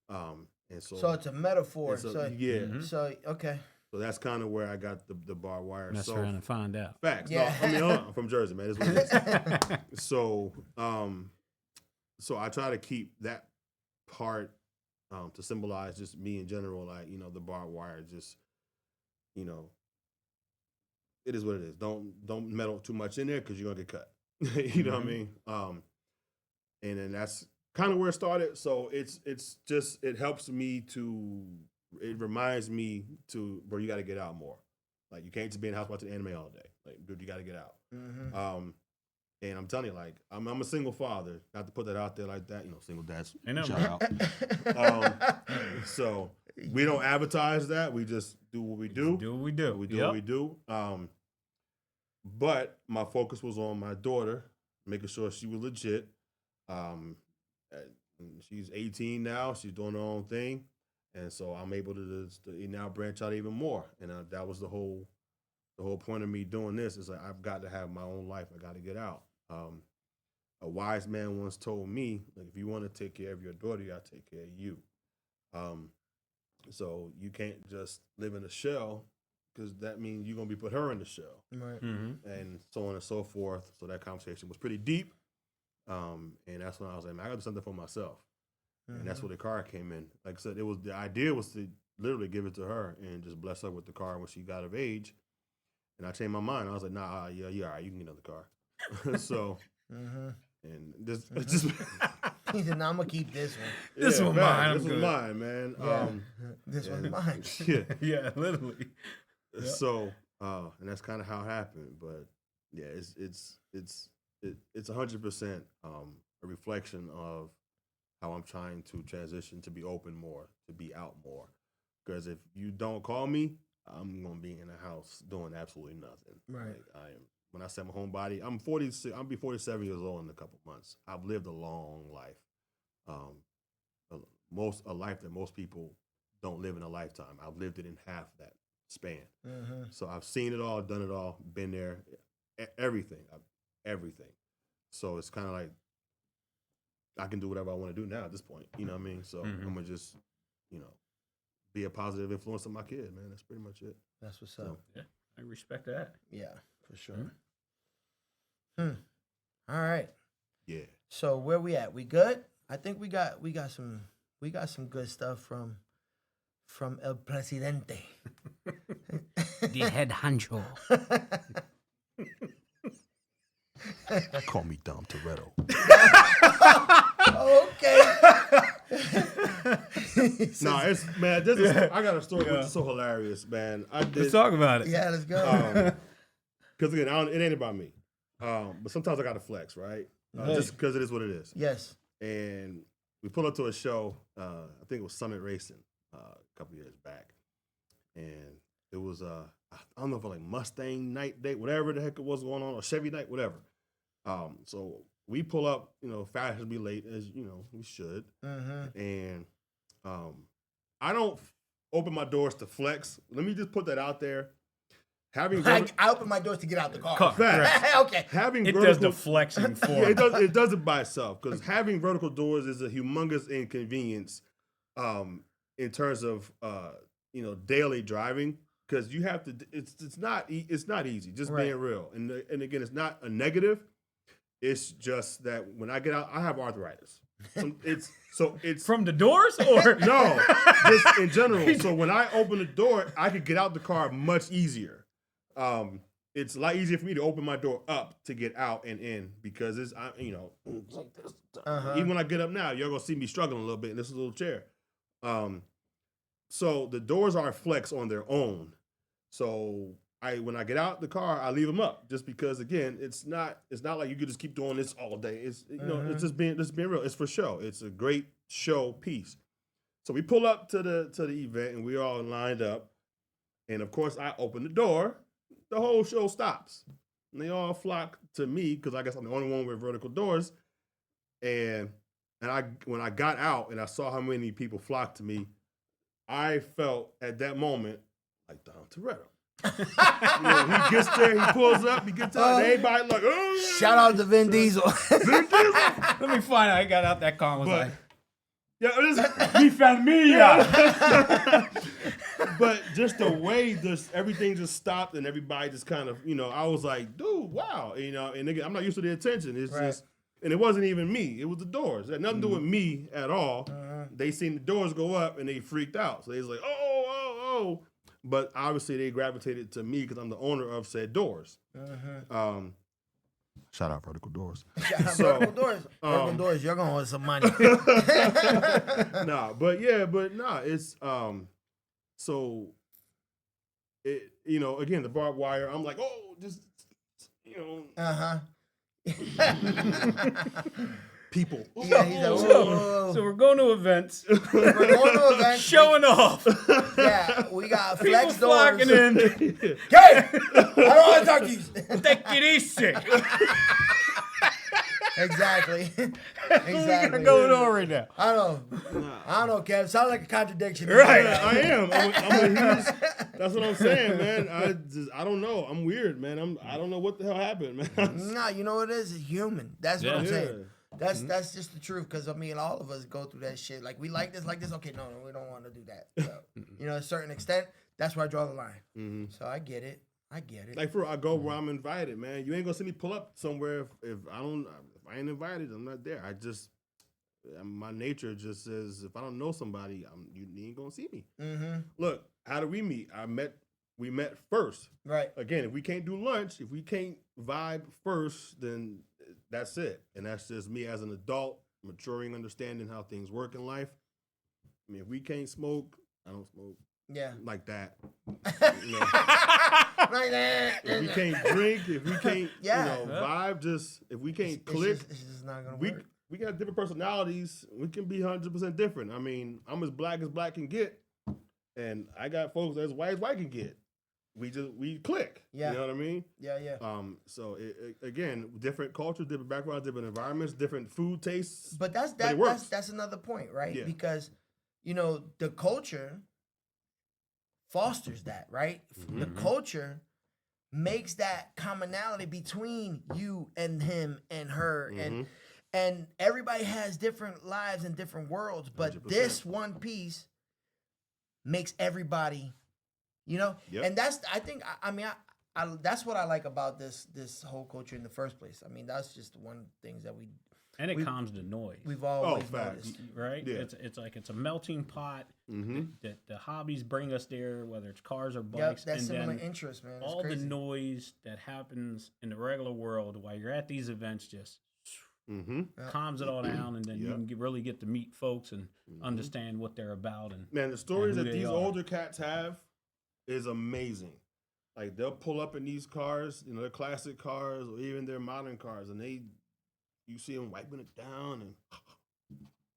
And so it's a metaphor. So, yeah. So okay. So that's kind of where I got the barbed wire. Mess around and find out. Facts. Yeah. No, I'm from Jersey, man. That's what it is. So I try to keep that part to symbolize just me in general, like, the barbed wire, just, it is what it is. Don't meddle too much in there because you're gonna get cut. You know what I mean? And then that's kind of where it started. So it helps me it reminds me bro, you got to get out more. Like, you can't just be in the house watching anime all day. Like, dude, you got to get out. And I'm telling you, like, I'm a single father. Not to put that out there like that, single dads. Shout out. So we don't advertise that. We just do what we do. Do what we do. We do what we do. But my focus was on my daughter, making sure she was legit. She's 18 now. She's doing her own thing. And so I'm able to now branch out even more. And that was the whole point of me doing this, is like, I've got to have my own life. I got to get out. A wise man once told me, like, if you want to take care of your daughter, you got to take care of you. So you can't just live in a shell, because that means you're going to be put her in the shell. Right. And so on and so forth. So that conversation was pretty deep. And that's when I was like, man, I got to do something for myself. And that's where the car came in. Like I said, the idea was to literally give it to her and just bless her with the car when she got of age. And I changed my mind. I was like, nah, yeah, all right, you can get another car. So, and this just he said, "No, I'm gonna keep this one. This one mine. This was mine, man. Yeah. This one's mine." Yeah, literally. Yep. So, and that's kind of how it happened. But yeah, it's 100% a reflection of how I'm trying to transition to be open more, to be out more. Because if you don't call me, I'm gonna be in the house doing absolutely nothing. Right. Like, I am. When I say I'm a homebody, I'm 46. I'll be 47 years old in a couple months. I've lived a long life, a life that most people don't live in a lifetime. I've lived it in half that span. So I've seen it all, done it all, been there, everything. So it's kind of like, I can do whatever I want to do now at this point. You know what I mean? So I'm going to just, be a positive influence on my kid, man. That's pretty much it. That's what's up. Yeah, I respect that. Yeah, for sure. All right. Yeah. So where we at? We good? I think we got some good stuff from from El Presidente. The head honcho. Call me Dom Toretto. Okay. No, it's man. I got a story which is so hilarious, man. Let's talk about it. Yeah, let's go. Because again, it ain't about me. But sometimes I got to flex, right? Just because it is what it is. Yes. And we pulled up to a show. I think it was Summit Racing a couple years back, and it was I don't know if it was like Mustang night date, whatever the heck it was going on, or Chevy night, whatever. So we pull up, fashionably late as we should, and I don't open my doors to flex. Let me just put that out there. I open my doors to get out the car. Okay. It does the flexing for me. It does it by itself, because having vertical doors is a humongous inconvenience in terms of daily driving, because you have to. It's not easy. Just being real, and again, it's not a negative. It's just that when I get out, I have arthritis. It's from the doors or no, just in general. So when I open the door, I could get out the car much easier. It's a lot easier for me to open my door up to get out and in, because it's even when I get up now, you're gonna see me struggling a little bit in this little chair. So the doors are flex on their own. So when I get out the car, I leave them up, just because again, it's not like you could just keep doing this all day. It's it's just being real. It's for show. It's a great show piece. So we pull up to the event, and we're all lined up, and of course I open the door. The whole show stops, and they all flock to me, because I guess I'm the only one with vertical doors. And when I got out and I saw how many people flocked to me, I felt at that moment like Dom Toretto. He gets there, he pulls up, he gets out, and everybody like, oh! Shout out to Vin Diesel. Let me find out. I got out that car and was like, yeah, he found me. But just the way everything just stopped, and everybody just kind of, I was like, dude, wow. And again, I'm not used to the attention. It's just, and it wasn't even me. It was the doors. It had nothing to do with me at all. They seen the doors go up, and they freaked out. So they was like, oh. But obviously they gravitated to me because I'm the owner of said doors. Shout out Vertical Doors. Vertical Doors. Vertical Doors, you're going to owe some money. It's so it again, the barbed wire, I'm like, oh, just people. Yeah, he's like, whoa. So we're going to events. Showing off. Yeah, we got flex people doors. flocking in. Okay, I don't want to talk to you. Take it easy. Exactly. What's going on right now? I don't know, Kev. Sounds like a contradiction. Right. I am. That's what I'm saying, man. I don't know. I'm weird, man. I don't know what the hell happened, man. Nah, you know what it is? It's human. That's what I'm saying. That's just the truth, because all of us go through that shit. Like, we like this. Okay, no, we don't want to do that. So, to a certain extent, that's where I draw the line. So I get it. Like, I go where I'm invited, man. You ain't gonna see me pull up somewhere if I ain't invited. I'm not there. My nature just says, if I don't know somebody, you ain't gonna see me. Look, how do we meet? We met first. Right. Again, if we can't do lunch, if we can't vibe first, then that's it. And that's just me as an adult, maturing, understanding how things work in life. I mean, if we can't smoke, I don't smoke. Yeah. Like that. Like that. If we can't drink, if we can't, vibe, if we can't click, it's just not gonna work. We got different personalities. We can be 100% different. I mean, I'm as black can get, and I got folks as white can get. We click. Yeah. You know what I mean? Yeah. So again, different cultures, different backgrounds, different environments, different food tastes. But that's another point, right? Yeah. Because the culture fosters that, right? The culture makes that commonality between you and him and her, and everybody has different lives and different worlds, but 100%. This one piece makes everybody, Yep. And that's that's what I like about this whole culture in the first place. I mean, that's just one of the things that And it calms the noise. We've always facts. noticed. Right? Yeah. It's like it's a melting pot. Mm-hmm. The hobbies bring us there, whether it's cars or Yep, bikes. that's and similar then interest, man. It's all the crazy. noise that happens in the regular world while you're at these events just Mm-hmm. calms it all down, and then you Yep. can really get to meet folks and understand what they're about. And Man, the stories who that they these are. older cats have is amazing. Like they'll pull up in these cars, their classic cars or even their modern cars, and you see them wiping it down,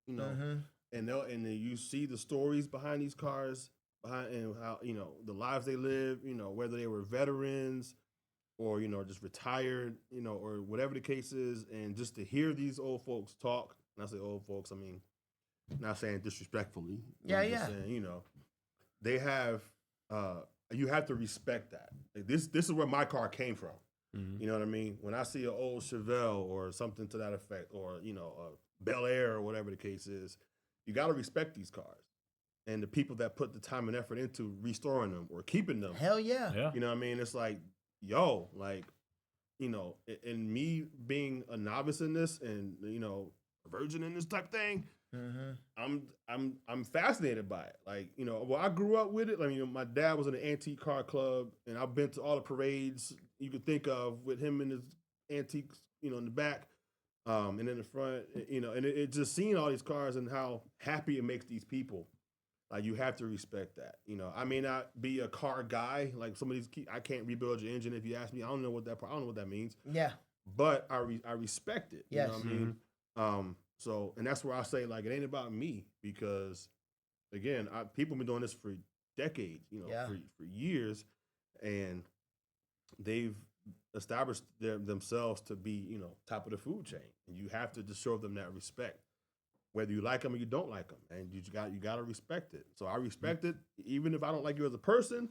and Mm-hmm. and then you see the stories behind these cars, and how the lives they live, whether they were veterans or just retired, or whatever the case is, and just to hear these old folks talk. And I say old folks, I mean, not saying disrespectfully. I'm just saying, they have. You have to respect that. Like this is where my car came from. Mhm. You know what I mean? When I see an old Chevelle or something to that effect, or a Bel Air or whatever the case is, you got to respect these cars and the people that put the time and effort into restoring them or keeping them. Hell yeah. Yeah. You know what I mean? It's like, yo, like, and me being a novice in this and a virgin in this type thing, I'm fascinated by it. Like, well, I grew up with it. Like, my dad was in an antique car club, and I've been to all the parades you could think of with him and his antiques, in the back, and in the front, and it just seeing all these cars and how happy it makes these people. Like, you have to respect that. I may not be a car guy. Like, some of these, I can't rebuild your engine if you ask me. I don't know what that means. Yeah. But I respect it. Yes. You know what I mean? So, and that's where I say, like, it ain't about me because, again, people been doing this for decades, for years, and they've established themselves to be, top of the food chain, and you have to just show them that respect, whether you like them or you don't like them, and you got to respect it. So I respect it, even if I don't like you as a person.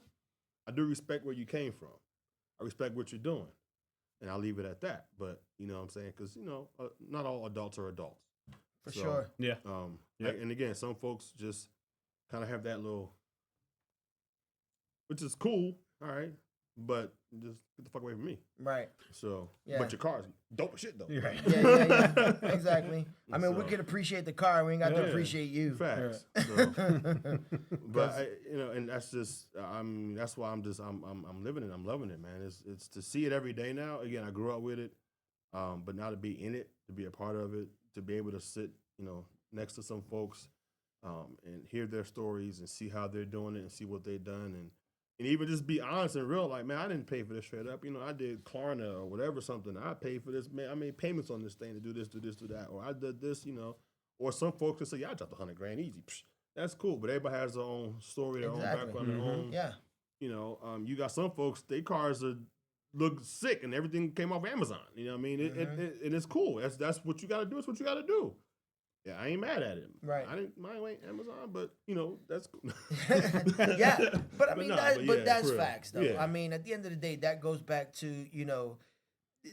I do respect where you came from. I respect what you're doing, and I'll leave it at that. But you know what I'm saying, because not all adults are adults. For sure. Yeah. And again, some folks just kind of have that little, which is cool, all right, but just get the fuck away from me. Right. So, Yeah. but your car's dope as shit though. Right. Yeah. Exactly. I mean, we So- could appreciate the car. We ain't got to appreciate you. Facts. So, but and that's just, that's why I'm living it. I'm loving it, man. It's to see it every day now. Again, I grew up with it, but now to be in it, to be a part of it, to be able to sit, next to some folks, and hear their stories and see how they're doing it and see what they've done, and even just be honest and real. Like, man, I didn't pay for this straight up. I did Klarna or whatever, something. I paid for this, man. I made payments on this thing to do this, do that, or I did this, Or some folks can say, yeah, I dropped $100,000 easy. Psh, that's cool, but everybody has their own story, their own background, their own. Yeah. You got some folks, their cars look sick and everything came off Amazon. You know what I mean? And it's cool. That's what you got to do. It's what you got to do. Yeah, I ain't mad at it. Right. Mine ain't Amazon, but that's cool. Yeah, but I mean, that's for real. facts, though. Yeah. I mean, at the end of the day, that goes back to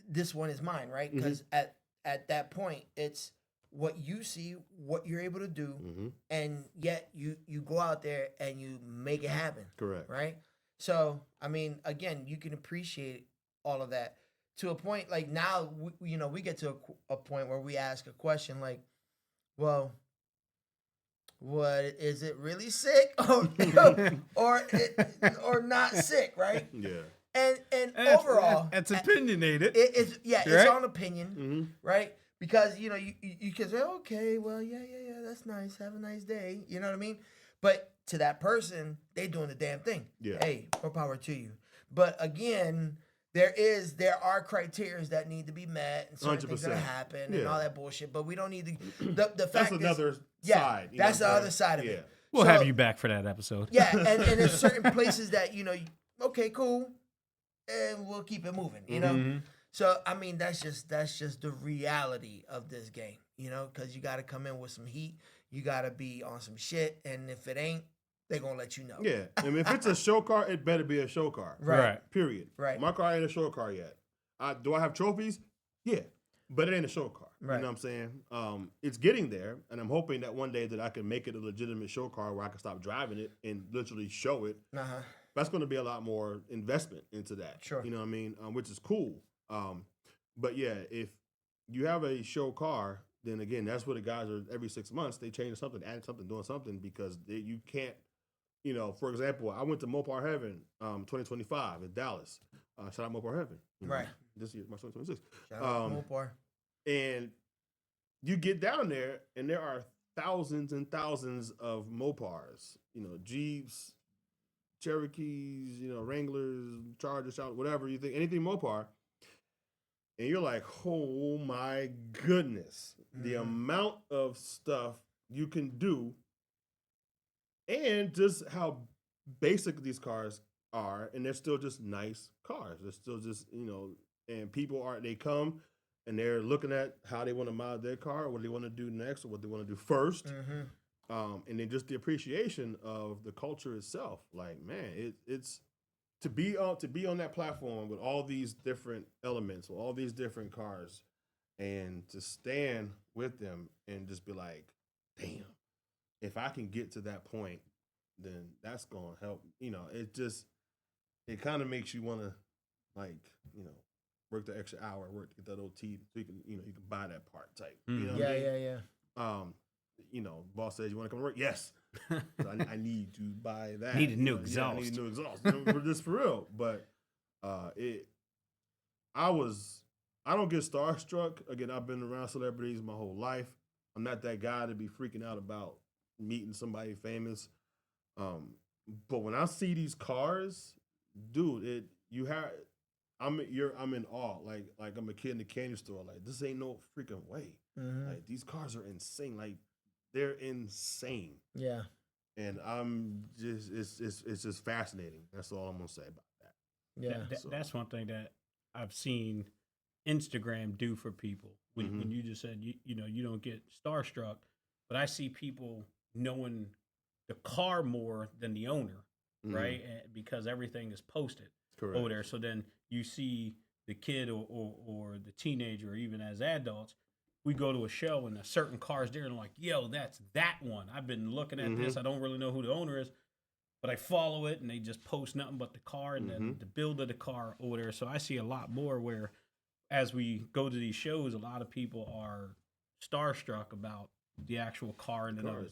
this one is mine, right? Because at that point, it's what you see, what you're able to do, and yet you go out there and you make it happen. Correct. Right. So I mean, again, you can appreciate all of that to a point. Like now, we get to a point where we ask a question like, well, what is it really sick or not sick, right? Yeah. And overall, it's opinionated. It's right? on opinion, right? Because you can say, okay, well, yeah, that's nice. Have a nice day. You know what I mean? But to that person, they doing the damn thing. Yeah. Hey, more power to you. But again, there are criteria that need to be met and certain things that 100%. happen and all that bullshit. But we don't need to. The fact That's another side. That's the other side of it. We'll So- have you back for that episode. Yeah, and there's certain places that okay, cool, and we'll keep it moving. So I mean, that's just the reality of this game. Because you got to come in with some heat. You got to be on some shit, and if it ain't, they're gonna let you know. Yeah. I mean, if it's a show car, it better be a show car. Right. Period. Right. My car ain't a show car yet. Do I have trophies? Yeah. But it ain't a show car. Right. You know what I'm saying? It's getting there, and I'm hoping that one day that I can make it a legitimate show car where I can stop driving it and literally show it. That's going to be a lot more investment into that. Sure. You know what I mean? Which is cool. But yeah, if you have a show car, then again, that's where the guys are every 6 months. They change something, add something, doing something because you can't, for example, I went to Mopar Heaven 2025 in Dallas. Shout out Mopar Heaven. Right. This year, March 2026. Shout out to Mopar. And you get down there, and there are thousands and thousands of Mopars, Jeeps, Cherokees, Wranglers, Chargers, whatever you think, anything Mopar. And you're like, oh my goodness, the amount of stuff you can do and just how basic these cars are. And they're still just nice cars. They're still just, and they come and they're looking at how they want to mod their car, what they want to do next, or what they want to do first. And then just the appreciation of the culture itself. Like, man, it's to be on that platform with all these different elements, with all these different cars, and to stand with them and just be like, damn, if I can get to that point, then that's gonna help. It kind of makes you want to, work the extra hour, work to get that OT, so you can buy that part type. Boss says, you want to come to work? Yes. So I need to buy that. Need a new exhaust. I need a new exhaust. Just for real. But I don't get starstruck. Again, I've been around celebrities my whole life. I'm not that guy to be freaking out about meeting somebody famous. But when I see these cars, dude, I'm in awe. Like I'm a kid in the candy store. Like, this ain't no freaking way. Like, these cars are insane. Like, they're insane. Yeah. And I'm just, it's just fascinating. That's all I'm gonna say about that. Yeah. That's one thing that I've seen Instagram do for people. When you just said you don't get starstruck, but I see people knowing the car more than the owner, right? And because everything is posted over there. So then you see the kid or the teenager, or even as adults, we go to a show and a certain car's there and I'm like, yo, that's that one. I've been looking at this. I don't really know who the owner is, but I follow it and they just post nothing but the car and then the build of the car over there. So I see a lot more where as we go to these shows, a lot of people are starstruck about the actual car and the car's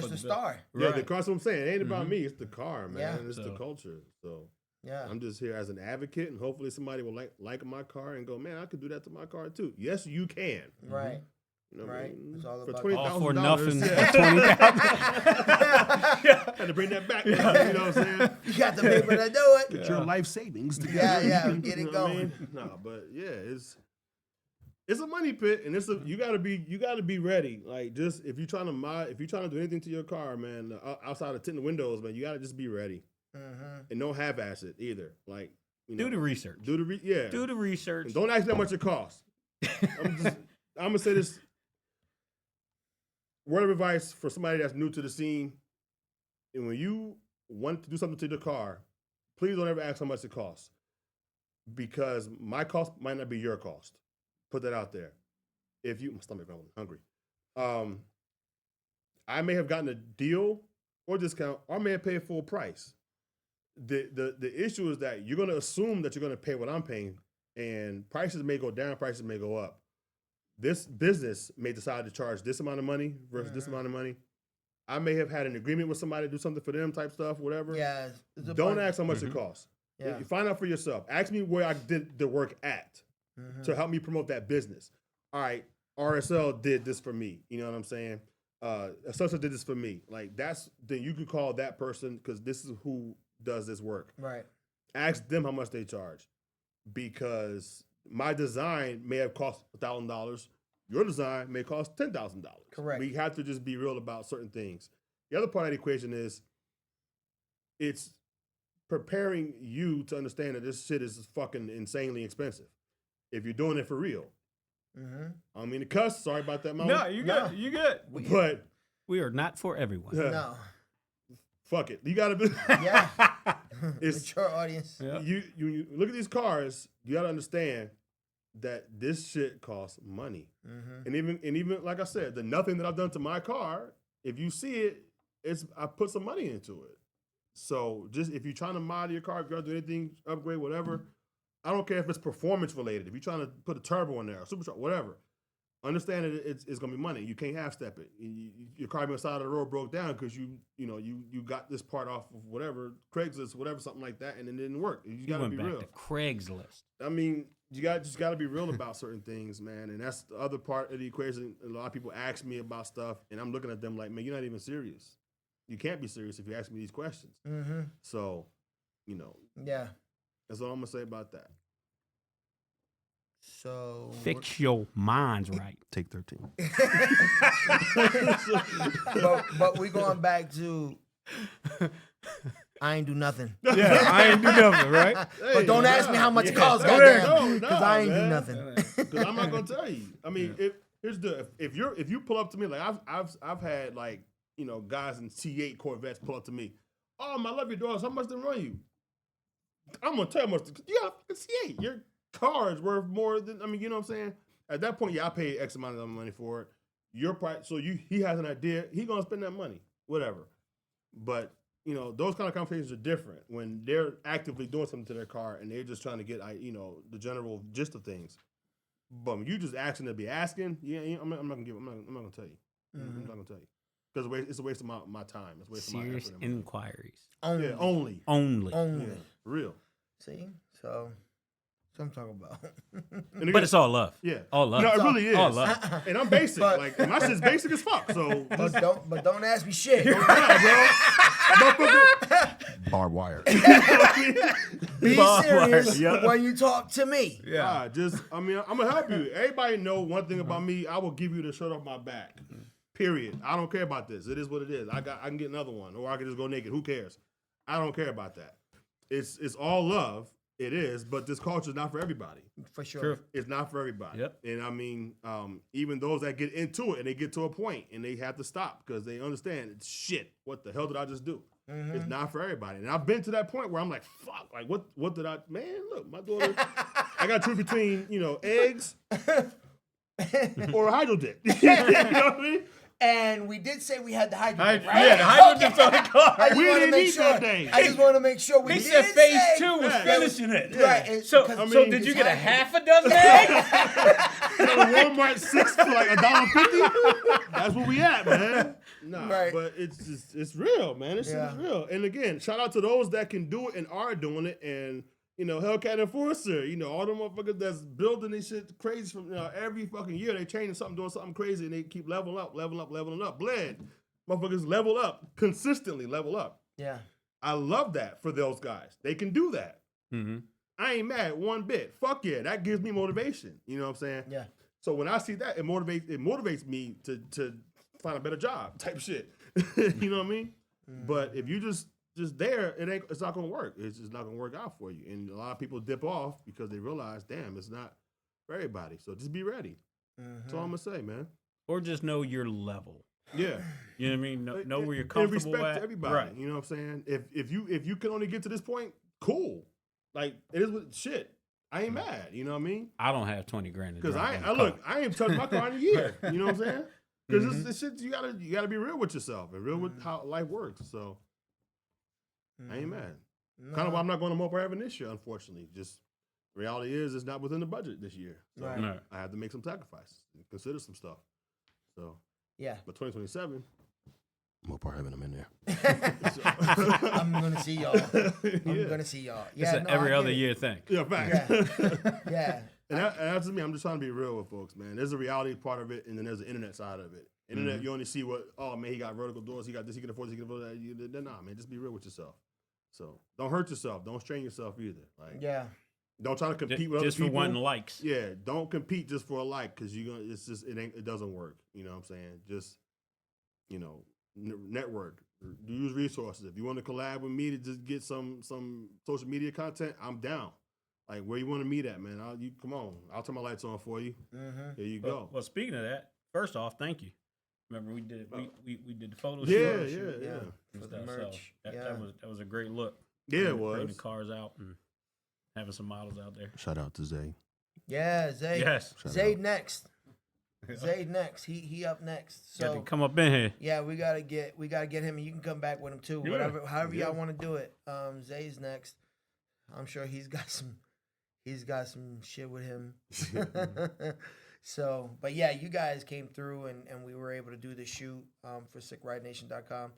the star. Yeah, the car's what I'm saying. It ain't about me. It's the car, man. Yeah. It's the culture. So yeah, I'm just here as an advocate, and hopefully somebody will like my car and go, man, I could do that to my car too. Yes, you can. Right. Right. It's all for about $20,000. All for nothing. Had to bring that back. You know what I'm saying? You got the paper to do it. Get your life savings together. Yeah, get it going. I mean? No, but yeah, it's a money pit, and you gotta be ready. Like, just if you're trying to do anything to your car, man, outside of tinting the windows, man, you gotta just be ready. And don't half-ass it either. Like, do the research. Do the research. And don't ask how much it costs. I'm gonna say this word of advice for somebody that's new to the scene. And when you want to do something to the car, please don't ever ask how much it costs, because my cost might not be your cost. Put that out there. My stomach is hungry. I may have gotten a deal or discount, or I may have paid full price. The issue is that you're going to assume that you're going to pay what I'm paying, and prices may go down, prices may go up. This business may decide to charge this amount of money versus this amount of money. I may have had an agreement with somebody to do something for them type stuff, whatever. Yeah. Don't ask how much it costs. Yeah. You find out for yourself. Ask me where I did the work at to help me promote that business. All right, RSL did this for me. You know what I'm saying? Associate did this for me. Like, then you can call that person, because this is who does this work. Right. Ask them how much they charge, because my design may have cost $1,000. Your design may cost $10,000. Correct. We have to just be real about certain things. The other part of the equation is it's preparing you to understand that this shit is fucking insanely expensive if you're doing it for real. I don't mean to cuss. Sorry about that, Mama. No, you good. You good. But we are not for everyone. No. Fuck it. You gotta be. Yeah. It's mature audience. Yeah. You look at these cars. You gotta understand that this shit costs money. And even like I said, the nothing that I've done to my car, if you see it, I put some money into it. So just if you're trying to mod your car, if you're gonna do anything, upgrade, whatever, I don't care if it's performance related. If you're trying to put a turbo in there, a supercharger, whatever, understand that it's gonna be money. You can't half step it. Your car on the side of the road broke down because you got this part off of whatever Craigslist, whatever, something like that, and it didn't work. You gotta be real. To Craigslist. I mean, you just gotta be real about certain things, man. And that's the other part of the equation. A lot of people ask me about stuff, and I'm looking at them like, man, you're not even serious. You can't be serious if you ask me these questions. Mm-hmm. So, Yeah. that's all I'm gonna say about that. So Fix your minds right. Take 13. but we going back to I ain't do nothing. Yeah, I ain't do nothing, right? But don't ask me how much it costs, No, goddamn, because I ain't do nothing. Because I'm not gonna tell you. I mean, if you pull up to me, like I've had like guys in C8 Corvettes pull up to me. Oh, I love your dogs. How much they run you? I'm gonna tell you how much. Yeah, it's C8. Your car is worth more than. I mean, you know what I'm saying? At that point, yeah, I paid X amount of money for it. Your price. So he has an idea. He gonna spend that money, whatever. But those kind of conversations are different when they're actively doing something to their car and they're just trying to get the general gist of things. But when you just asking to be asking, I'm not gonna tell you. Mm-hmm. I'm not gonna tell you because it's a waste of my time. It's a waste Serious of my effort. inquiries. Only. Yeah, only. Only. Yeah, real. See, so I'm talking about. And again, But it's all love. Yeah, all love. No, it really is. All love. And I'm basic. Like my shit's basic as fuck. So but don't ask me shit. nah, bro. Motherfucker. Barbed wire. Be serious when you talk to me. Yeah. I'm gonna help you. Everybody know one thing about me. I will give you the shirt off my back. Period. I don't care about this. It is what it is. I can get another one, or I can just go naked. Who cares? I don't care about that. It's all love. It is, but this culture is not for everybody. For sure. It's not for everybody. Yep. And I mean, even those that get into it and they get to a point and they have to stop because they understand it's shit. What the hell did I just do? Mm-hmm. It's not for everybody. And I've been to that point where I'm like, fuck, like what did I, man, look, my daughter, I got to choose between, eggs or a hydro dip. You know what I mean? And we did say we had the hydrogen, right? Yeah, the hydrogen's on the car. We didn't need that thing. I just want to make sure we They did said phase say 2 was finishing it. Right. So did you get a half a dozen eggs? Walmart 6 for like $1.50. That's where we at, man. Nah, right. But it's real, man. It's real. And again, shout out to those that can do it and are doing it. And Hellcat Enforcer, all the motherfuckers that's building this shit crazy from every fucking year. They changing something, doing something crazy, and they keep leveling up. Bled, motherfuckers level up consistently, level up. Yeah, I love that for those guys. They can do that. Mm-hmm. I ain't mad one bit. Fuck yeah, that gives me motivation. You know what I'm saying? Yeah. So when I see that, it motivates me to find a better job type shit. You know what I mean? Mm. But if you just there, it's not gonna work. It's just not gonna work out for you. And a lot of people dip off because they realize, damn, it's not for everybody. So just be ready. Mm-hmm. That's all I'm gonna say, man. Or just know your level. Yeah. You know what I mean? Know where you're comfortable and respect at. To everybody. Right. You know what I'm saying? If you can only get to this point, cool. Like it is with shit. I ain't mad. You know what I mean? I don't have 20 grand. Because I ain't touched my car in a year. You know what I'm saying? Because this shit, you gotta be real with yourself and real with how life works. So I ain't mad. No. Kind of why I'm not going to Mopar Heaven this year, unfortunately. Just reality is it's not within the budget this year. So right. I have to make some sacrifices and consider some stuff. So yeah. But 2027, Mopar Heaven, I'm in there. I'm gonna see y'all. I'm gonna see y'all. Yeah, it's an every other year thing. Yeah, fact. Yeah. And that's just me. I'm just trying to be real with folks, man. There's a reality part of it, and then there's the internet side of it. Internet, you only see what, oh, man, he got vertical doors, he got this, he can afford this, he can afford that. Nah, man, just be real with yourself. So don't hurt yourself. Don't strain yourself either. Like, don't try to compete with other people. Just for wanting likes. Yeah, don't compete just for a like because it doesn't work. You know what I'm saying? Just, network. Use resources. If you want to collab with me to just get some social media content, I'm down. Like, where you want to meet at, man? Come on. I'll turn my lights on for you. Mm-hmm. There you go. Well, speaking of that, first off, thank you. Remember we did the photo shoot. Yeah. For the merch. So that was a great look. Yeah, it was. Bringing the cars out and having some models out there. Shout out to Zay. Yeah, Zay. Yes. Zay next. Zay next. He up next. So got to come up in here. Yeah, we gotta get him, and you can come back with him too. Yeah. However y'all want to do it. Zay's next. I'm sure he's got some shit with him. So, but yeah, you guys came through and we were able to do the shoot for sickridenation.com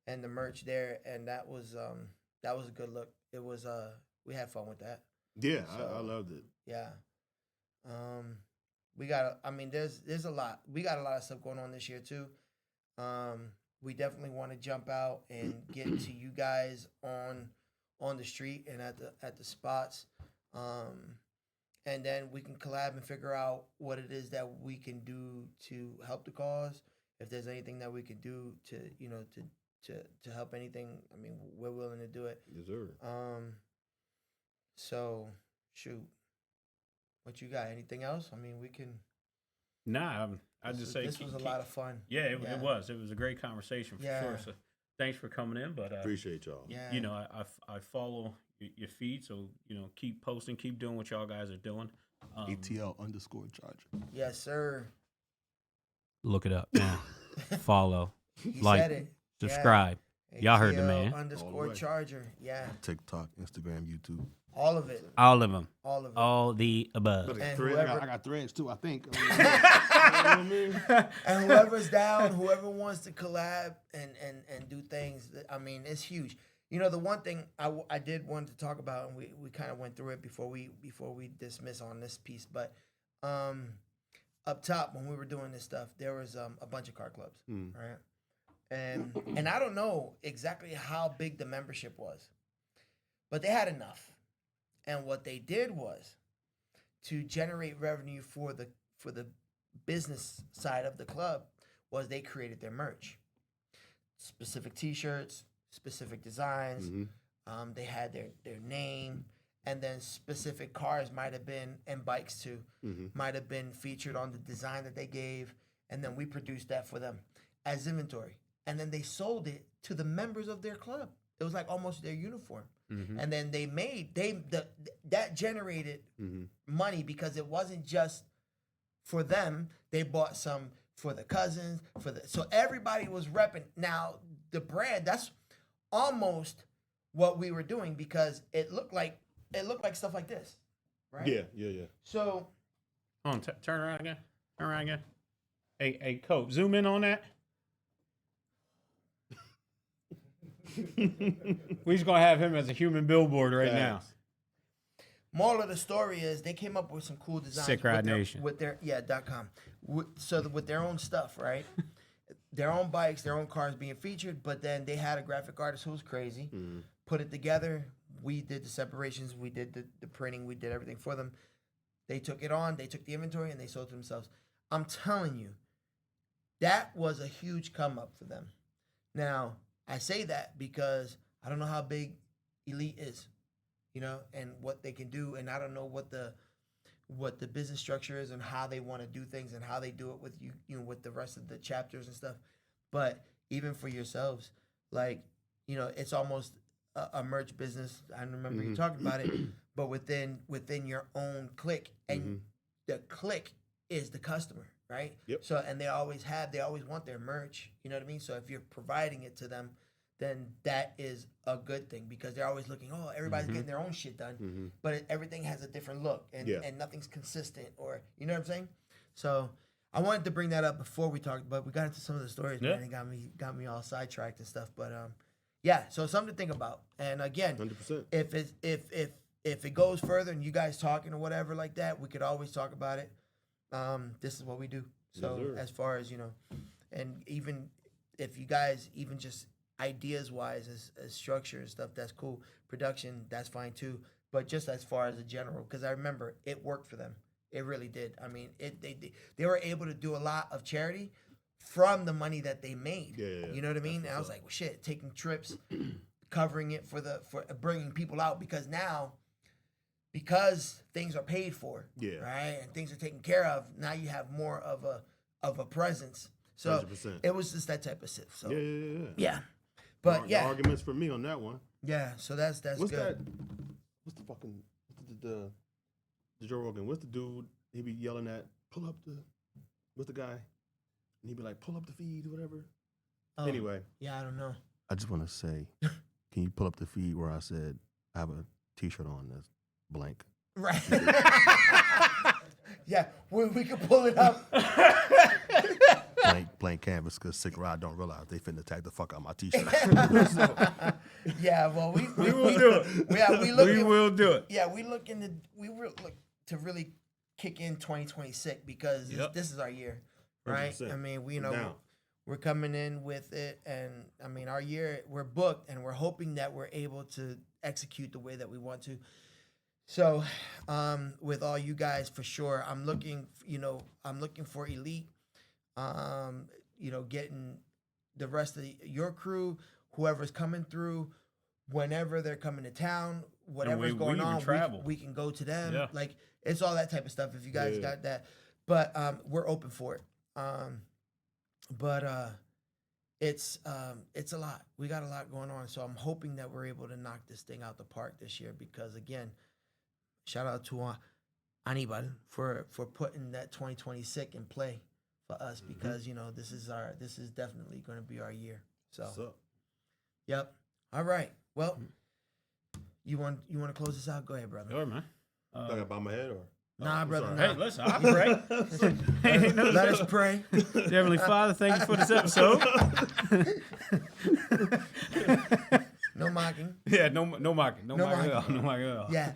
and the merch there, and that was a good look. It was we had fun with that. Yeah, So, I loved it. Yeah. We got I mean there's a lot. We got a lot of stuff going on this year too. We definitely want to jump out and get to you guys on the street and at the spots. And then we can collab and figure out what it is that we can do to help the cause. If there's anything that we can do to, to help anything, I mean, we're willing to do it. Yes, sir. So shoot, what you got? Anything else? I mean, we can. Nah, I just say this was a lot of fun. Yeah, it was. It was a great conversation for sure. So thanks for coming in. But appreciate y'all. Yeah. You know, I follow your feed, so keep posting, keep doing what y'all guys are doing. ATL _Charger. Yes, sir. Look it up, man. Follow, He like, said it. subscribe. Y'all heard the man. _ Charger. Yeah. TikTok, Instagram, YouTube. All of it. All of them. All of it. All the above. Look, And I got threads too, I think. And whoever's down, whoever wants to collab and do things, I mean, it's huge. The one thing I did want to talk about, and we kind of went through it before we dismiss on this piece, but up top when we were doing this stuff, there was a bunch of car clubs, right? And I don't know exactly how big the membership was, but they had enough. And what they did was to generate revenue for the business side of the club was they created their merch, specific T-shirts, specific designs. They had their name, and then specific cars might have been, and bikes too, might have been featured on the design that they gave, and then we produced that for them as inventory, and then they sold it to the members of their club. It was like almost their uniform. And then that generated money because it wasn't just for them. They bought some for the cousins, so everybody was repping. Now the brand, that's almost what we were doing because it looked like stuff like this, right? Yeah. So, Turn around again. Hey, Cope, zoom in on that. We're just gonna have him as a human billboard right now. moral of the story is they came up with some cool designs. Sick Ride Nation. With their .com. With their own stuff, right? Their own bikes, their own cars being featured, but then they had a graphic artist who was crazy, put it together. We did the separations, we did the printing, we did everything for them. They took it on, they took the inventory, and they sold it to themselves. I'm telling you, that was a huge come up for them. Now, I say that because I don't know how big Elite is, and what they can do, and I don't know what the business structure is and how they want to do things and how they do it with with the rest of the chapters and stuff. But even for yourselves, it's almost a merch business. I remember you talking about it, but within your own clique, and the clique is the customer, right? Yep. So, and they always want their merch. You know what I mean? So if you're providing it to them, then that is a good thing because they're always looking, everybody's getting their own shit done, but everything has a different look and nothing's consistent, or you know what I'm saying? So I wanted to bring that up before we talked, but we got into some of the stories, man. It got me all sidetracked and stuff. But so something to think about. And again, 100%. If it goes further and you guys talking or whatever like that, we could always talk about it. This is what we do. So as far as and even if you guys even just ideas wise as structure and stuff, that's cool. Production, that's fine too. But just as far as a general, because I remember it worked for them. It really did. I mean, they were able to do a lot of charity from the money that they made. Yeah. You know what I mean? And I was like, well, shit, taking trips, covering it for bringing people out because things are paid for, right, and things are taken care of. Now you have more of a presence. So 100%. it was just that type of shit. So yeah. But No arguments for me on that one. Yeah. So that's What's good. What's the Joe Rogan? What's the dude? He be yelling at what's the guy? And he'd be like, pull up the feed, whatever. Oh, Anyway. Yeah, I don't know. I just want to say, can you pull up the feed where I said I have a T-shirt on that's blank? Right. Yeah, we can pull it up. Blank canvas because Sick Rod don't realize they finna tag the fuck out my t-shirt. Yeah, well, we will do it. Yeah, We will do it. Yeah, we look to really kick in 2026 because this is our year, right? 100%. I mean, Down. we're coming in with it, and I mean, our year we're booked, and we're hoping that we're able to execute the way that we want to. So, with all you guys, for sure, I'm looking for Elite. Getting the rest of your crew, whoever's coming through, whenever they're coming to town, whatever's going on, we can go to them. Yeah. Like, it's all that type of stuff if you guys got that. But we're open for it. It's a lot. We got a lot going on. So I'm hoping that we're able to knock this thing out the park this year because, again, shout out to Anibal for putting that 2026 in play for us because this is definitely going to be our year. So, yep. All right. Well, you want to close this out? Go ahead, brother. Sure, man. Talking about my head or? Nah, brother. Hey, listen, I pray. Let us pray. Heavenly Father, thank you for this episode. No mocking. Yeah, no mocking. No mocking at all. Yeah.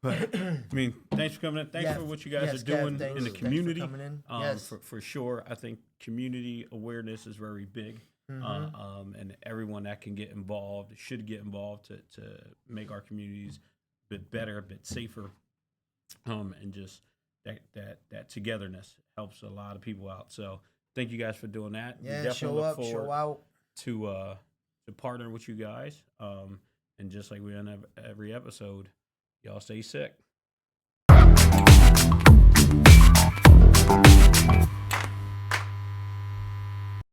But I mean, thanks for coming in. Thanks for what you guys are doing Kev, in the community. Thanks for coming in. Yes. For sure, I think community awareness is very big, and everyone that can get involved should get involved to make our communities a bit better, a bit safer, and just that togetherness helps a lot of people out. So thank you guys for doing that. Yeah, we definitely show up, show out. To partner with you guys, and just like we end every episode. Y'all stay sick.